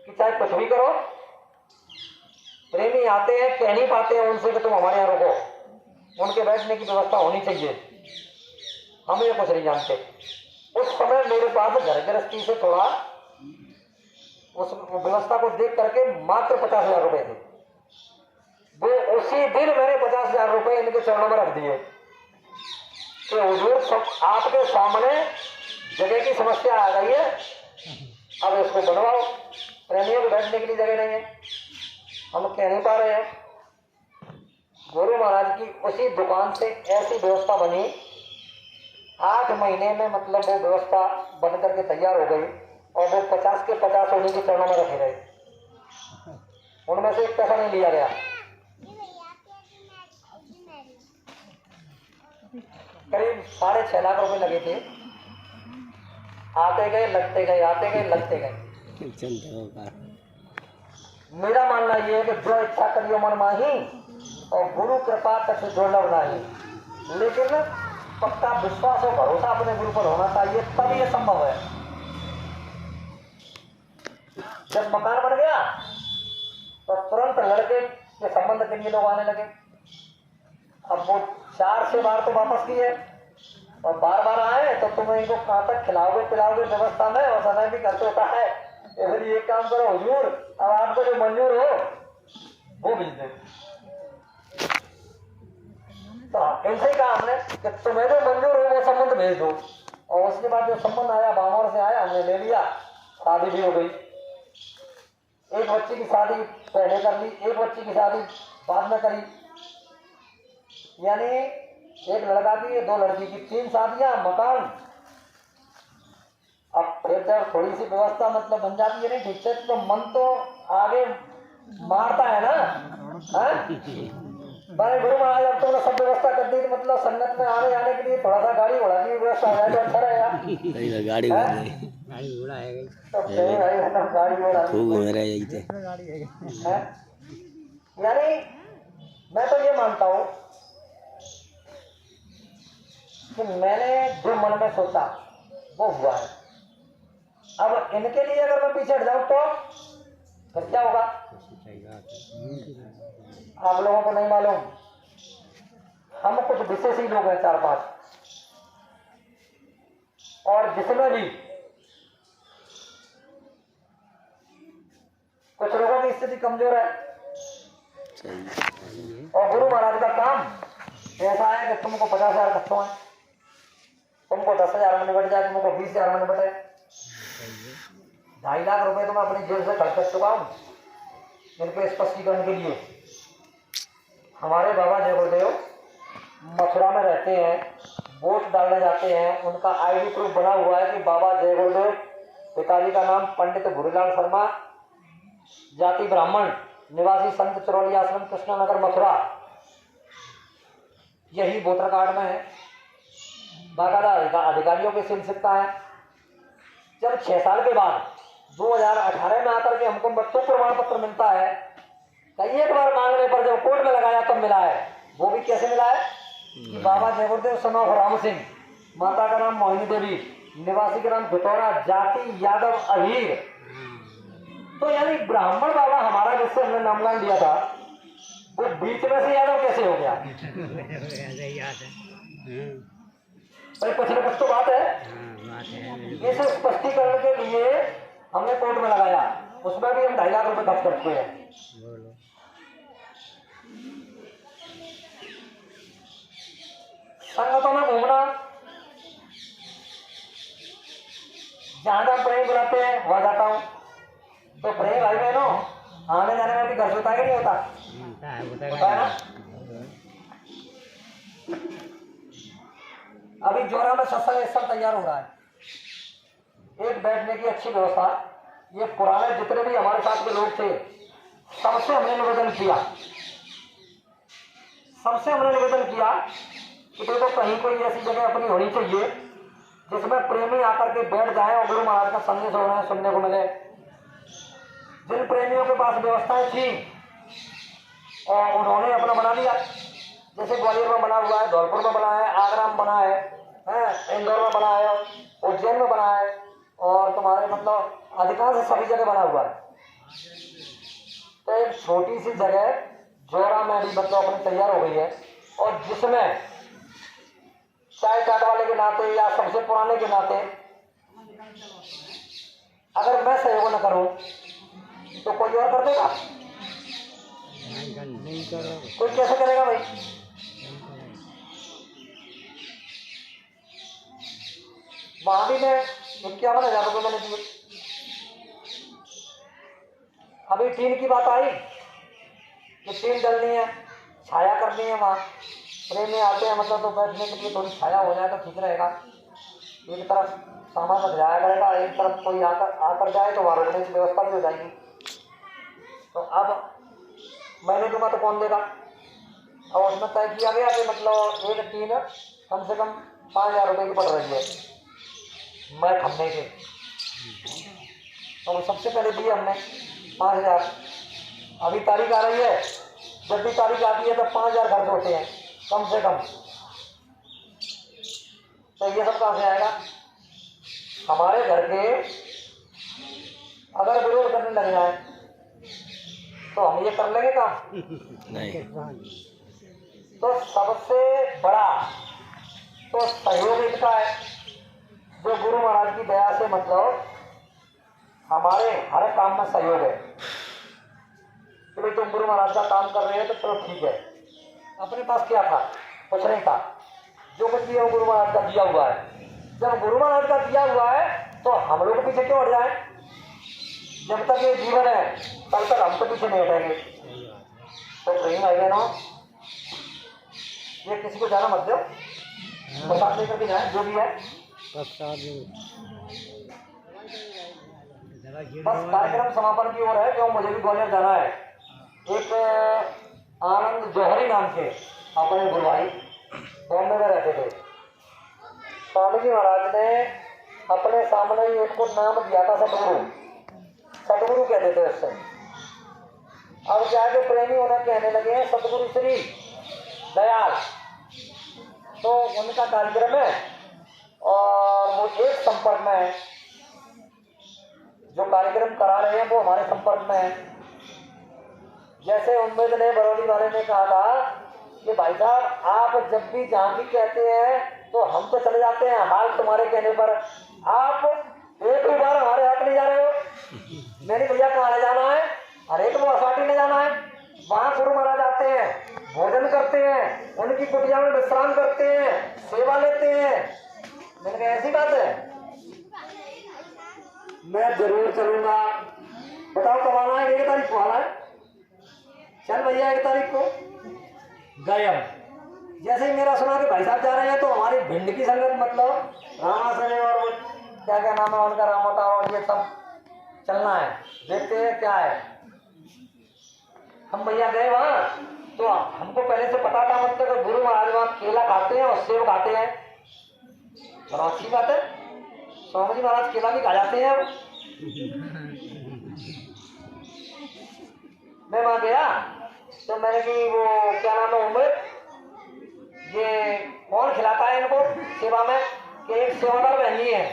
कि चाहे कुछ भी करो, प्रेमी आते हैं, कह नहीं पाते हैं उनसे कि तुम हमारे यहाँ रुको, उनके बैठने की व्यवस्था होनी चाहिए, हम ये कुछ नहीं जानते। उस समय मेरे पास घर गृहस्थी से थोड़ा उस व्यवस्था को देख करके मात्र 50,000 रुपए थे। वो उसी दिन मैंने 50,000 रुपए इनके चरणों में रख दिए कि हुजूर सब आपके सामने जगह की समस्या आ गई है, अब इसको बनवाओ। प्रेमियों को बैठने के लिए जगह नहीं है, हम कह नहीं पा रहे हैं। गुरु महाराज की उसी दुकान से ऐसी व्यवस्था बनी, 8 महीने में मतलब वो व्यवस्था बन करके तैयार हो गई और वो 50 के 50 उन्हीं के चरणों में रखे गए, उनमें से एक पैसा नहीं लिया गया। करीब 6.5 लाख रुपए लगे थे, आते गए लगते गए, आते गए लगते गए। मेरा मानना ये है कि जो इच्छा करियो मन माही और गुरु कृपा तक दुर्लभ नहीं, लेकिन पक्का विश्वास और भरोसा अपने गुरु पर होना चाहिए, तब ये संभव है। जब मकान बन गया तो तुरंत लड़के के संबंध के लिए लोग आने लगे। अब वो 4 से बार तो वापस किए और बार बार आए तो तुम इनको कहाँ तक खिलाओगे पिलाओगे व्यवस्था में, और समय भी खर्च होता है। इसलिए एक काम करो हुजूर, अब आपको जो मंजूर हो वो भेज दे। तो इनसे ही कहा हमने कि तुम्हें जो मंजूर हो वो संबंध भेज दो। और उसके बाद जो संबंध आया बामौर से आया, हमने ले लिया, शादी भी हो गई। एक बच्ची की शादी पहले कर ली, एक बच्ची की शादी बाद में करी, यानी एक लड़का की 2 लड़की की 3 शादियां, मकान। अब फिर जब थोड़ी सी व्यवस्था मतलब बन जाती है नहीं ठीक से, तो मन तो आगे मारता है ना। भाई गुरु महाराज अब तुमने सब व्यवस्था कर दी, तो मतलब संगत में आने जाने के लिए थोड़ा सा गाड़ी घोड़ा की व्यवस्था हो जाए तो अच्छा रहेगा। गाड़ी घोड़ा है तो सही भाई, मतलब गाड़ी घोड़ा खूब घूम रहा है। यानी मैं तो ये मानता हूँ कि मैंने जो मन में सोचा वो हुआ है। अब इनके लिए अगर मैं पीछे हट जाऊं तो फिर क्या होगा आप लोगों को नहीं मालूम। हम कुछ विशेष ही लोग हैं 4-5, और जिसमें भी कुछ लोगों की स्थिति कमजोर है, और गुरु महाराज का काम ऐसा है कि तुमको 50,000 खर्चो है, तुमको 10,000 में निपट जाए, तुमको 20,000 में निपटे। 2.5 लाख रुपए तो मैं अपनी जेब से खर्च कर चुका हूँ इनके स्पष्टीकरण के लिए। हमारे बाबा जय गुरुदेव मथुरा में रहते हैं, वोट डालने जाते हैं, उनका आईडी प्रूफ बना हुआ है कि बाबा जय गुरुदेव, पिताजी का नाम पंडित गुरुलाल शर्मा, जाति ब्राह्मण, निवासी संत चरौली आश्रम कृष्णानगर मथुरा, यही वोटर कार्ड में है। बाकायदा अधिकारियों की सिलसिलता है। जब 6 साल के बाद 2018 में आकर के हमको मृत्यु प्रमाण पत्र मिलता है, तो एक बार मांगने पर जब कोर्ट में लगाया तब मिला है। वो भी कैसे मिला है कि बाबा जय गुरुदेव सन ऑफ राम सिंह, माता का नाम मोहिनी देवी, निवासी का नाम भितौरा, जाति यादव अहीर। तो यानी ब्राह्मण बाबा हमारा जिससे हमने नामगान लिया था वो बीच में से यादव कैसे हो गया? भाई कुछ न कुछ तो बात है। इस स्पष्टीकरण के लिए हमने कोर्ट में लगाया, उसमें भी हम 2.5 लाख रुपए खर्च कर चुके हैं। संगतों में घूमना, जहां जहां प्रेम बुलाते हैं वहां जाता हूँ। तो प्रेम भाई बहनों आने जाने में भी खर्च होता है कि नहीं होता? होता है ना। अभी जोरा में सत्संग स्थल तैयार हो रहा है, एक बैठने की अच्छी व्यवस्था। ये पुराने जितने भी हमारे साथ के लोग थे सबसे हमने निवेदन किया कि देखो कहीं कोई ऐसी जगह अपनी होनी चाहिए जिसमें प्रेमी आकर के बैठ जाए और गुरु महाराज का संदेश होना सुनने को मिले। जिन प्रेमियों के पास व्यवस्थाएं थी और उन्होंने अपना बना लिया, जैसे ग्वालियर में बना हुआ है, धौलपुर में बना है, आगरा में बना है, इंदौर में बना है, उज्जैन में बना है, और तुम्हारे मतलब अधिकांश सभी जगह बना हुआ है। तो एक छोटी सी जगह जोरा में भी मतलब अपनी तैयार हो गई है, और जिसमें चाय काट वाले के नाते या सबसे पुराने के नाते अगर मैं सहयोग न करूं तो कोई और कर देगा? कोई कैसे करेगा भाई? वहां भी मैं 51,000 रुपये मैंने दिए। अभी टीन की बात आई कि टीन डलनी है, छाया करनी है। वहाँ ट्रेन में आते हैं मतलब तो बैठने के लिए थोड़ी छाया हो जाए तो ठीक रहेगा। एक तरफ सामान रख जाया करेगा, एक तरफ कोई आकर जाए तो वहाँ रुकने की व्यवस्था भी हो जाएगी। तो अब महीने की मत कौन देगा। और उसमें तय किया गया कि मतलब एक टीन कम से कम 5,000 रुपये की पड़ रही है मैं खम्भे के। तो सबसे पहले दिए हमने 5,000। अभी तारीख आ रही है, जब भी तारीख आती है तो 5,000 खर्च होते हैं कम से कम। तो ये सब कहाँ से आएगा। हमारे घर के अगर विरोध करने लग जाए तो हम ये कर लेंगे काम नहीं। तो सबसे बड़ा तो सहयोग इनका है जो गुरु महाराज की दया से मतलब हमारे हर काम में सहयोग है कि भाई तुम गुरु महाराज का काम कर रहे हो तो चलो ठीक है। अपने पास क्या था, कुछ नहीं था। जो कुछ भी है वो गुरु महाराज का दिया हुआ है। जब गुरु महाराज का दिया हुआ है तो हम लोग पीछे क्यों हट जाए। जब तक ये जीवन है तब तक हम तो पीछे नहीं हटेंगे। तो कहीं आएगा ना, ये किसी को जाना मत दो, प्रसाद लेकर के जाए जो भी है। बस कार्यक्रम समापन की ओर है क्यों मुझे भी ग्वालियर जाना है। एक आनंद जौहरी नाम के अपने गुरु भाई बॉम्बे में रहते थे। स्वामी जी महाराज ने अपने सामने ही उनको नाम दिया था सतगुरु। सतगुरु कहते थे उससे। अब जाके प्रेमी उन्हें कहने लगे हैं सतगुरु श्री दयाल। तो उनका कार्यक्रम है और वो एक संपर्क में है। जो कार्यक्रम करा रहे हैं वो हमारे संपर्क में है। जैसे उम्मीद ने बरौली वाले ने कहा था कि भाई साहब आप जब भी जहाँ भी कहते हैं तो हम तो चले जाते हैं, हाल तुम्हारे कहने पर आप एक ही बार हमारे हाथ ले जा रहे हो। मैंने भैया कहाँ ले जाना है, अरे तो वो असाटी ले जाना है। वहाँ गुरु महाराज आते हैं, भोजन करते हैं, उनकी कुटिया में विश्राम करते हैं, सेवा लेते हैं। मैंने कहा ऐसी बात है, मैं जरूर चलूंगा। बताओ कब आना है। 1 तारीख को आना है। चल भैया 1 तारीख को गए हम। जैसे ही मेरा सुना कि भाई साहब जा रहे हैं तो हमारी भिंड की संगत मतलब रामासने और क्या क्या नाम है उनका, रामोता और ये सब चलना है। देखते हैं क्या है। हम भैया गए वहाँ तो हमको पहले से पता था मतलब गुरु महाराज वहाँ केला खाते हैं और सेब खाते हैं। बड़ा अच्छी बात है, स्वामी जी महाराज केला भी खा जाते हैं। मैं वहाँ गया तो मैंने कि वो क्या नाम है उम्र, ये कौन खिलाता है इनको सेवा में, कि एक सेवादार बहन जी है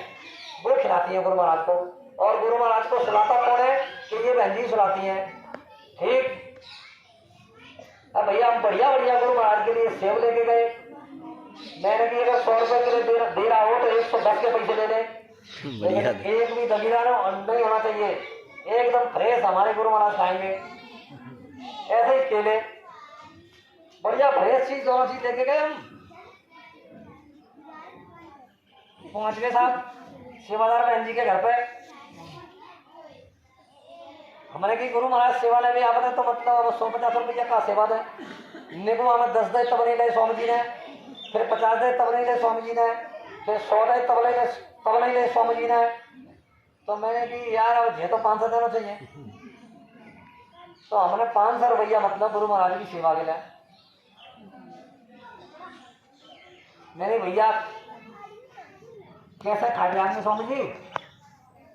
वो खिलाती है गुरु महाराज को। और गुरु महाराज को सुलाता कौन है कि ये बहन जी सुलाती है। ठीक। अब भैया हम बढ़िया बढ़िया गुरु महाराज के लिए सेब लेके गए। मैंने कि अगर 100 रुपए के लिए दे रहा हो तो 110 के पैसे ले ले, लेकिन एक भी दलीला नहीं होना चाहिए। एकदम फ्रेश हमारे गुरु महाराज खाएंगे। ऐसे ही केले बढ़िया फ्रेश चीज दोनों चीज लेके गए। हम पहुंच गए साहब सेवादार बहन जी के घर पे। हमने की गुरु महाराज सेवा ले भी आप तो मतलब 150 रुपया का सेवा दे। निगम हमें 10 दे तब नहीं ले स्वामी जी ने, फिर 50 दे तब नहीं ले स्वामी जी ने, फिर 100 दे तब नहीं ले स्वामी जी ने। तो मैंने कि यार ये तो 500 देना चाहिए। तो हमने 500 रुपया मतलब गुरु महाराज की सेवा के लिए। मेरे भैया कैसे खा जाएंगे स्वामी जी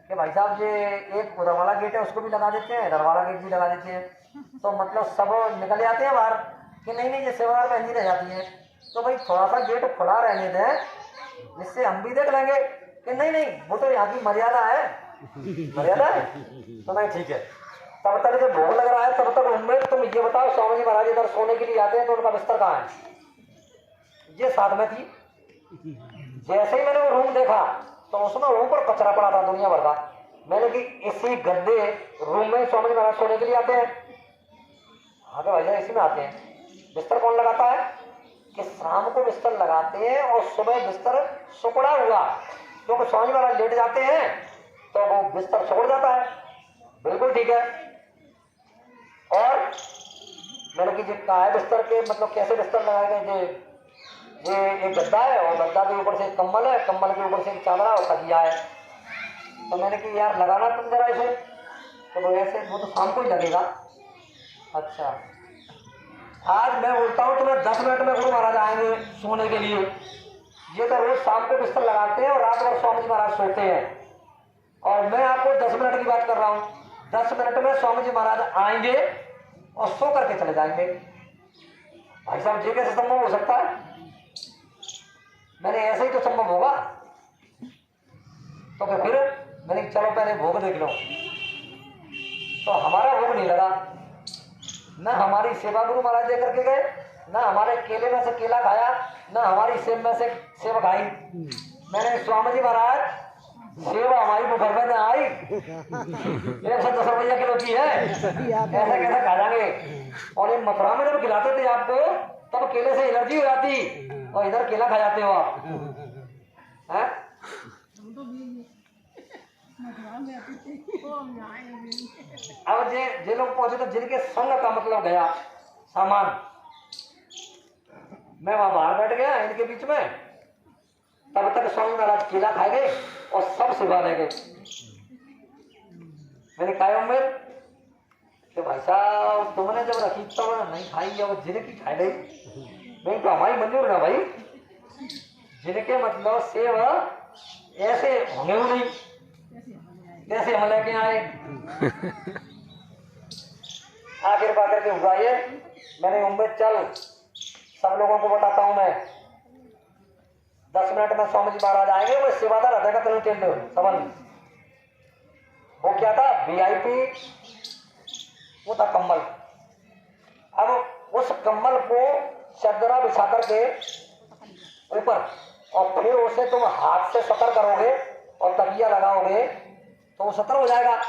कि भाई साहब ये एक उधर वाला गेट है उसको भी लगा देते हैं, इधर वाला गेट भी लगा देते हैं। तो मतलब सब निकल जाते हैं बाहर कि नहीं ये सेवादार बहन जी रह जाती है। तो भाई थोड़ा सा गेट खुला रहने दें जिससे हम भी देख लेंगे कि नहीं वो तो यहाँ की मर्यादा है, मर्यादा है। तो मैं ठीक है। तब तक जब भोग लग रहा है तब तक उम्मीद तुम ये बताओ स्वामी जी महाराज इधर सोने के लिए आते हैं तो उनका बिस्तर कहाँ है। ये साथ में थी। जैसे ही मैंने वो रूम देखा तो उसमें रूम पर कचरा पड़ा था दुनिया भर का। मैंने कि इसी गंदे रूम में स्वामी जी महाराज सोने के लिए आते हैं। आगे भाई इसी में आते हैं। बिस्तर कौन लगाता है कि शाम को बिस्तर लगाते हैं और सुबह बिस्तर सुकड़ा हुआ क्योंकि स्वामी महाराज लेट जाते हैं तो वो बिस्तर छोड़ जाता है। बिल्कुल ठीक है। और मैंने कि जो कहा है बिस्तर के मतलब कैसे बिस्तर लगाए गए, ये एक गद्दा है और गद्दा के ऊपर से एक कम्बल है, कम्बल के ऊपर से एक चादरा और तकिया है। तो मैंने कि यार लगाना तुम जरा ऐसे, तो वो ऐसे वो तो शाम को ही लगेगा। अच्छा, आज मैं बोलता हूँ तुम्हें 10 मिनट में गुरु महाराज आएंगे सोने के लिए। ये तो रोज शाम को बिस्तर लगाते हैं और रात भर स्वामी जी महाराज सोते हैं, और मैं आपको 10 मिनट की बात कर रहा हूँ। 10 मिनट में स्वामी जी महाराज आएंगे और सो करके चले जाएंगे। भाई साहब ये कैसे संभव हो सकता है? मैंने ऐसे ही तो संभव होगा। तो फिर मैंने चलो पहले भोग देख लो। तो हमारा भोग नहीं लगा, न हमारी सेवा गुरु महाराज दे करके गए, न हमारे केले में से केला खाया, न हमारी सेब में से सेब खाई। मैंने स्वामी जी महाराज सेवा हमारी मुखर में आई 110 रुपया किलो की है, ऐसा कैसे खा जाएंगे? और ये मथुरा में जब खिलाते थे आपको तब केले से एलर्जी हो जाती, और इधर केला खा जाते हो आप हैं? अब जे लोग पहुंचे तो जिनके संग का मतलब गया सामान, मैं वहां बाहर बैठ गया इनके बीच में, तब तक स्वामी महाराज केला खाए गए और सब सेवा ले गए। मैंने कहा उम्मीद कि भाई साहब तुमने जब रखी तब नहीं खाई, अब जिनकी खाई गई नहीं तो हमारी मंजूर ना भाई। जिनके मतलब सेव ऐसे होंगे वो नहीं, कैसे हम लेके आए। आखिर बाकर के हुआ ये, मैंने उम्मीद चल सब लोगों को बताता हूं मैं, 10 मिनट में स्वामी जी महाराज आएंगे, वो सेवादार रहेगा तेरे टेंडर संबंध। वो क्या था? VIP, वो था कम्बल। अब उस कम्बल को चदरा बिछा करके ऊपर, और फिर उसे तुम हाथ से सतर करोगे और तकिया लगाओगे तो वो सतर हो जाएगा।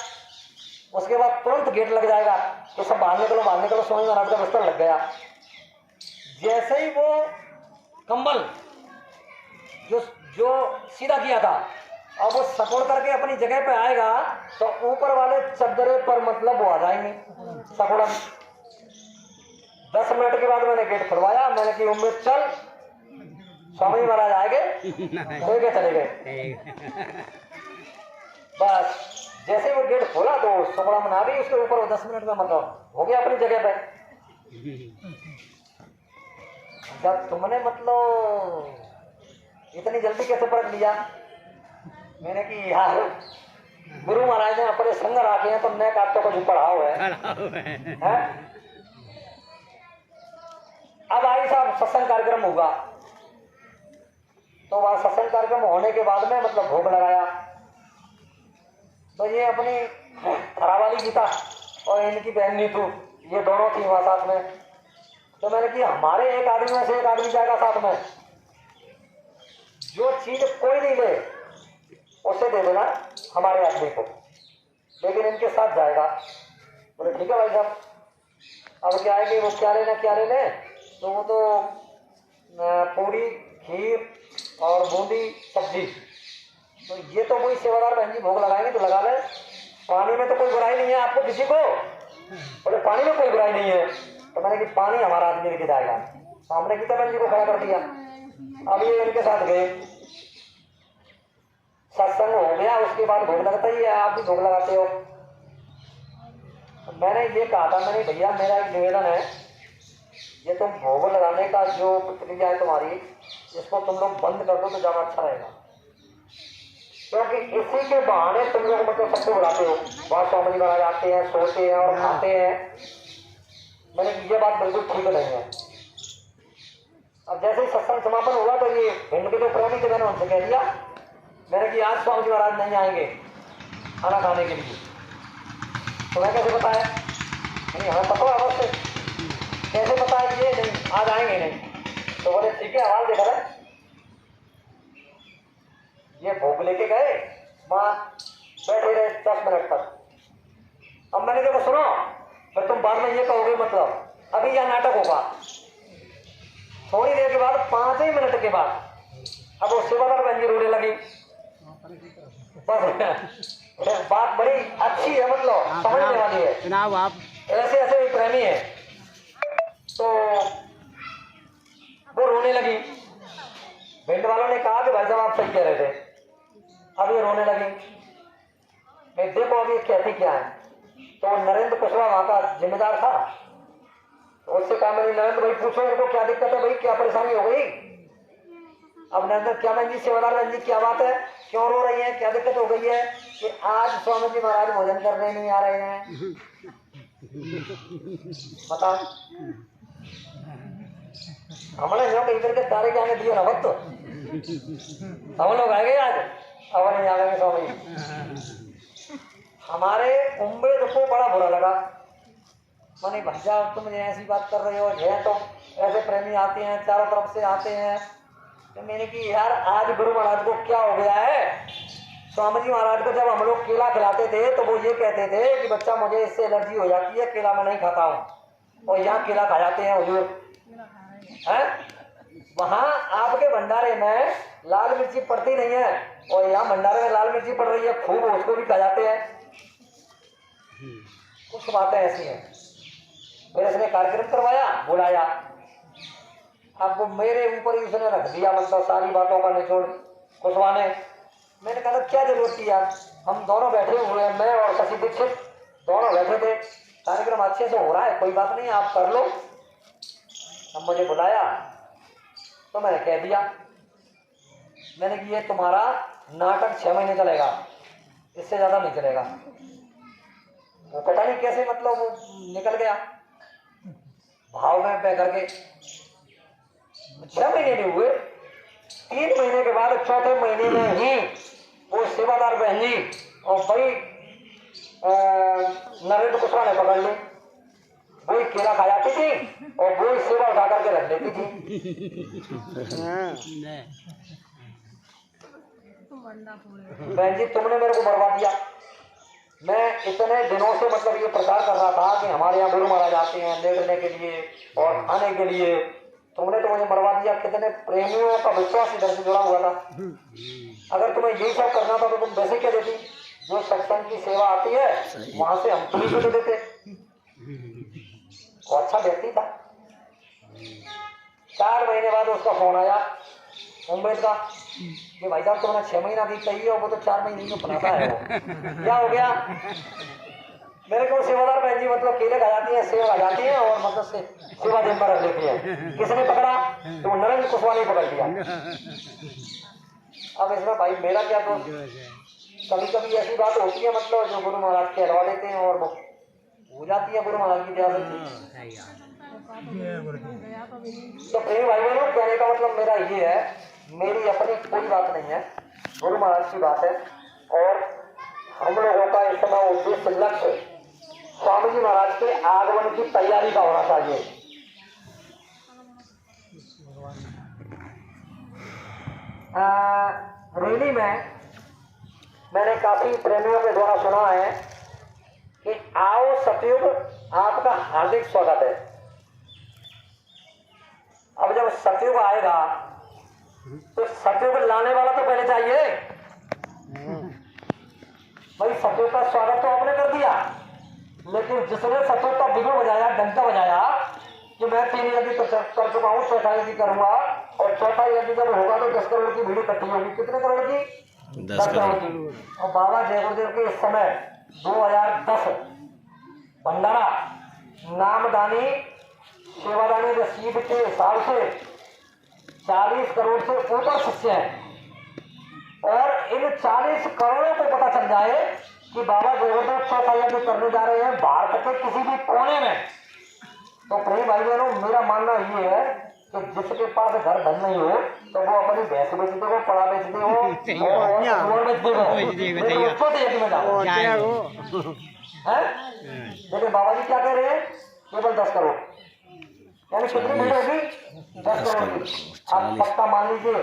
उसके बाद तुरंत गेट लग जाएगा, तो सब बाहर निकलो स्वामी महाराज का बिस्तर लग गया। जैसे ही वो कम्बल जो सीधा किया था और वो सपोड़ करके अपनी जगह पे आएगा तो ऊपर वाले चदरे पर मतलब वो आ जाएंगे सकोड़ा। 10 मिनट के बाद मैंने गेट खुलवाया, मैंने की उम्मीद चल स्वामी महाराज आएंगे, लेके चले गए। बस जैसे वो गेट खोला तो सकोड़ा मना दी उसके ऊपर, वो 10 मिनट में मतलब हो गया अपनी जगह पे। जब तुमने मतलब इतनी जल्दी कैसे परख लिया? मैंने कि यार गुरु महाराज ने अपने संग रखे हैं, तुमने काटों को जो पढ़ाओ है? अब आई साहब सत्संग कार्यक्रम होगा, तो वहां सत्संग कार्यक्रम होने के बाद में मतलब भोग लगाया। तो ये अपनी खरावाली गीता और इनकी बहन नीतू, ये दोनों थी वहां साथ में। तो मैंने कि हमारे एक आदमी में से एक आदमी जाएगा साथ में, जो चीज कोई नहीं ले उसे दे देना हमारे आदमी को, लेकिन इनके साथ जाएगा। बोले ठीक है भाई साहब। अब क्या है कि वो क्या लेने, तो वो तो पूरी खीर और बूंदी सब्जी, तो ये तो वही सेवादार बहन जी भोग लगाएंगे तो लगा ले। पानी में तो कोई बुराई नहीं है आपको किसी को? बोले पानी में कोई बुराई नहीं है। तो मैंने कि पानी हमारा आदमी लेके जाएगा। सामने गीता बहन जी को खड़ा कर दिया। अब ये इनके साथ गए, सत्संग हो गया, उसके बाद भोग लगता ही है, आप भी भोग लगाते हो। मैंने ये कहा था, मैंने भैया मेरा एक निवेदन है, ये तुम भोग लगाने का जो प्रक्रिया है तुम्हारी, इसको तुम लोग बंद कर दो तो ज्यादा अच्छा रहेगा, क्योंकि इसी के बहाने तुम लोग मतलब सबको बुलाते हो। वहां स्वामी जी महाराज आते हैं, सोते हैं और खाते हैं। मैंने ये बात बिल्कुल ठीक नहीं है। अब जैसे ही सत्संग समापन हुआ तो ये भिंड के जो प्रेमी थे, मैंने उनसे कह दिया, मैंने कि आज स्वामी जी महाराज नहीं आएंगे खाना खाने के लिए। तुम्हें कैसे पता है? नहीं हमें पता है अवश्य। कैसे पता है? ये नहीं आज आएंगे नहीं। तो बोले ठीक है, आवाज देखा है। ये भोग लेके गए, वहां बैठे रहे 10 मिनट तक। अब मैंने देखो सुनो, फिर तुम बाद में ये कहोगे मतलब अभी यह नाटक होगा। थोड़ी देर के बाद 5 ही मिनट के बाद अब वो सेवादार बहन जी रोने लगी। बस बात बड़ी अच्छी है, मतलब समझने वाली है। जनाब आप ऐसे ऐसे भी प्रेमी है। तो वो रोने लगी। बैंड वालों ने कहा कि भाई साहब आप सही कह रहे थे। अब ये रोने लगी। मैं देखो अभी कहती क्या है। तो नरेंद्र कुशवाहा वहां का जिम्मेदार था। तो उससे कहा मैंने, नरेंद्र भाई पूछो इनको क्या दिक्कत है भाई, क्या परेशानी हो गई। अब नरेंद्र, क्या बहन जी, सेवादार बहन जी क्या बात है, क्यों रो रही है, क्या दिक्कत हो गई है। कि आज स्वामी जी महाराज भोजन करने नहीं आ रहे हैं। बताओ, हमने जो कहीं करके तारे के आने दिए ना वक्त, हम लोग आएंगे आज, अब नहीं आएंगे स्वामी। हमारे उम्मीद को बड़ा बुरा लगा। मैंने भैया तुम ऐसी बात कर रहे हो, है तो ऐसे प्रेमी आते हैं चारों तरफ से आते हैं। तो मैंने कि यार आज गुरु महाराज को क्या हो गया है। स्वामी जी महाराज को जब हम लोग केला खिलाते थे तो वो ये कहते थे कि बच्चा मुझे इससे एलर्जी हो जाती है, केला मैं नहीं खाता हूँ। और यहाँ केला खा जाते हैं हुजूर है। वहाँ आपके भंडारे में लाल मिर्ची पड़ती नहीं है, और यहाँ भंडारे में लाल मिर्ची पड़ रही है खूब, उसको भी खा जाते हैं। कुछ बातें ऐसी हैं। फिर इसने कार्यक्रम करवाया, बुलाया। अब वो मेरे ऊपर ही उसने रख दिया, मतलब सारी बातों का निचोड़ कुशवाहा ने। मैंने कहा क्या जरूरत थी यार, हम दोनों बैठे हुए हैं, मैं और शशि दीक्षित दोनों बैठे थे, कार्यक्रम अच्छे से हो रहा है, कोई बात नहीं आप कर लो। अब मुझे बुलाया तो मैंने कह दिया, मैंने कि ये तुम्हारा नाटक 6 महीने चलेगा, इससे ज्यादा नहीं चलेगा। वो पता नहीं कैसे मतलब वो निकल गया भाव में बह करके। 6 महीने नहीं हुए, 3 महीने के बाद चौथे महीने में ही वो सेवादार बहन जी और भाई नरेंद्र कुशवाहा ने पकड़ ली। वही केला खा जाती थी और वही सेवा उठा करके रख देती थी। बहन जी तुमने मेरे को बर्बाद दिया। मैं इतने दिनों से मतलब ये प्रचार कर रहा था कि हमारे यहाँ गुरु महाराज आते हैं देखने के लिए और खाने के लिए, तुमने तो मुझे मरवा दिया। कितने प्रेमियों का विश्वास इधर से जुड़ा हुआ था। अगर तुम्हें यही सब करना था तो तुम वैसे क्या देती। जो सत्संग की सेवा आती है वहां से हम तुम्हें को दे देते। वो अच्छा व्यक्ति था। 4 महीने बाद उसका फोन आया मुंबई का कि भाई साहब तुमने 6 महीना दी चाहिए और वो तो 4 महीने को बनाता है। वो क्या हो गया। मेरे को सेवादार बहन जी मतलब केले खा जाती है, सेव खा जाती है और मतलब से सेवा दिन पर रख लेती है। किसने पकड़ा तो वो नरेंद्र कुशवाहा ने पकड़ लिया। अब इसमें भाई मेरा क्या दोस्त। कभी कभी ऐसी बात होती है मतलब जो गुरु महाराज कहलवा देते हैं और वो हो जाती है गुरु महाराज की दया से। तो प्रेम भाई बहनों कहने का मतलब मेरा ये है, मेरी अपनी कोई बात नहीं है, गुरु महाराज की बात है। और हम लोगों का इस समय उद्देश्य लक्ष्य स्वामी जी महाराज के आगमन की तैयारी का होना चाहिए। रैली में मैंने काफी प्रेमियों के द्वारा सुना है कि आओ सतयुग आपका हार्दिक स्वागत है। अब जब सतयुग आएगा तो सतयुग लाने वाला तो पहले चाहिए। भाई सतयुग का स्वागत तो आपने कर दिया, लेकिन जिसने सतयुग का बिगुल बजाया, डंका बजाया कि मैं 3 यज्ञ कर चुका हूँ, 4था यज्ञ करूंगा और 4था यज्ञ जब होगा तो 10 करोड़ की भीड़ इकट्ठी होगी। कितने करोड़ की? 10 करोड़ की। और बाबा जय गुरुदेव के इस समय 2010 भंडारा नामदानी सेवादानी रसीद के हिसाब से 40 करोड़ से ऊपर शिष्य हैं। और इन 40 करोड़ों को पता चल जाए कि बाबा जय गुरुदेव 4था यज्ञ करने जा रहे हैं भारत के किसी भी कोने में, तो प्रेम भाई बहनों मेरा मानना ये है कि जिसके पास घर धन नहीं हो तो वो अपनी भैंस बेच दे, वो पड़ा बेच दे, वो बेच दे, छोटे यज्ञ में जाओ। लेकिन बाबा जी क्या कह रहे हैं, केवल 10 करोड़, यानी कितनी भीड़ होगी? 10 करोड़ की। आप पक्का मान लीजिए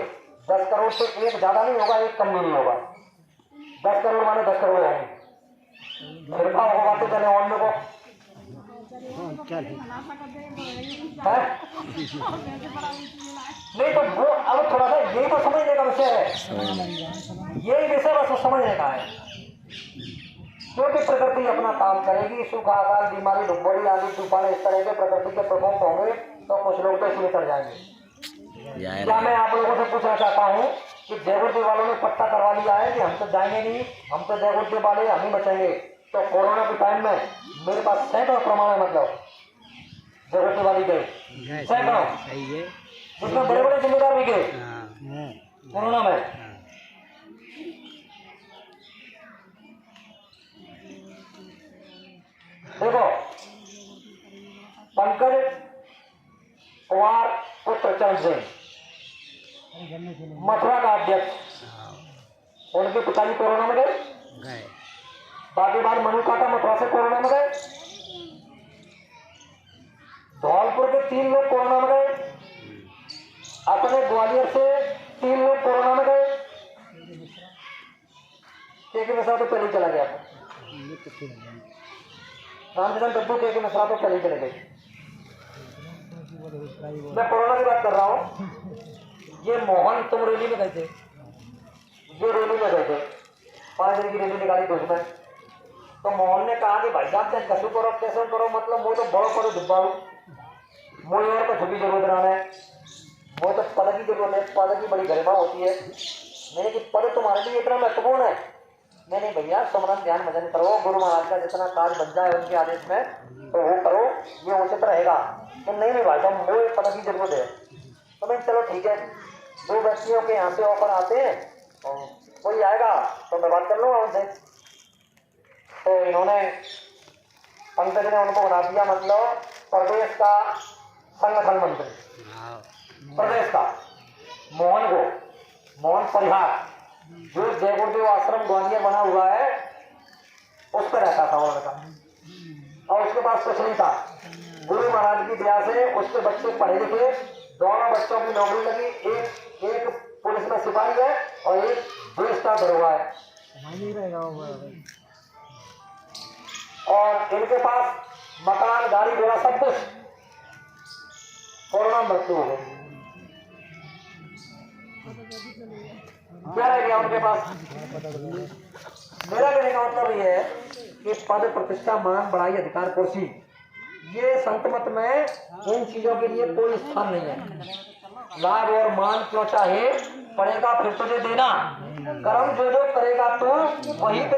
10 करोड़ से एक ज्यादा नहीं होगा, एक कम नहीं होगा। 10 करोड़ माने 10 करोड़ होगी। कृपा होगा तो चले और लोगों नहीं तो वो अब थोड़ा सा यही तो समझने का विषय है, यही विषय बस समझने का है। क्योंकि प्रकृति अपना काम करेगी, सुख आकाल बीमारी डुबोरी आदि तूफान इस तरह के प्रकृति के प्रकोप होंगे तो कुछ लोग तो इसमें चढ़ जाएंगे। क्या मैं आप लोगों से पूछना चाहता हूँ कि जयगुरुदेव वालों ने पट्टा करवा लिया है कि हम तो जाएंगे नहीं, हम तो जयगुरुदेव वाले हम ही बचेंगे। तो कोरोना के टाइम में मेरे पास सैकड़ों प्रमाण है, मतलब जयगुरुदेव वाली गए सैकड़ों, जिसमें बड़े बड़े जिम्मेदार भी गए कोरोना में। देखो पंकज कुमार पुत्र चंद सिंह मथुरा का अध्यक्ष, उनके पिताजी कोरोना में गए, बाकी बार मनु काका मथुरा से कोरोना में गए, धौलपुर के 3 लोग कोरोना में गए, अपने ग्वालियर से 3 लोग कोरोना में गए, के मिश्रा तो पहले चला गया, रामचंद्र डब्बू के मिश्रा तो पहले चले गए। मैं कोरोना की बात कर रहा हूँ। ये मोहन तुम रैली में गए थे, ये रैली में गए थे, 5 दिन की रैली निकाली थी उसमें। तो मोहन ने कहा कि भाई साहब चाहे कसू करो कैसे करो, मतलब वो तो बड़ो करो डुब्बा मोह और को छुपी जरूरत रहा है, वो तो पद की जरूरत है, पद की बड़ी गरिमा होती है। मैंने कि पद तुम्हारे लिए इतना महत्वपूर्ण है। मैंने भैया सुमरन ध्यान भजन करो, गुरु महाराज का जितना कार्य बन जाए उनके आदेश में तो वो करो, ये उचित रहेगा। तो नहीं भाई साहब वो पद की जरूरत है। तो मैं चलो ठीक है, 2 व्यक्तियों के यहाँ से ऑफर आते हैं, कोई आएगा तो मैं बात कर लूँगा उनसे। तो इन्होंने पंकज ने उनको बना दिया मतलब प्रदेश का संगठन मंत्री, प्रदेश का मोहन परिहार, जो जयगुरुदेव आश्रम ग्वालियर बना हुआ है उस पर रहता था वो लड़का, और उसके पास कुछ नहीं था। गुरु महाराज की दया से उसके बच्चे पढ़े लिखे, दोनों बच्चों की नौकरी लगी, एक पुलिस में सिपाही है और एक 2 स्टार दरोगा है। और इनके पास मकान गाड़ी घोड़ा सब कुछ, कोरोना मृत्यु हो गई। क्या रह गया उनके पास? मेरा कहने का मतलब ये है कि पद प्रतिष्ठा मान बड़ाई अधिकार कुर्सी, ये संत मत में इन चीजों के लिए कोई स्थान नहीं है। लाभ और मान क्यों चाहे, पड़ेगा फिर तुझे देना, कर्म जो जो करेगा तू वही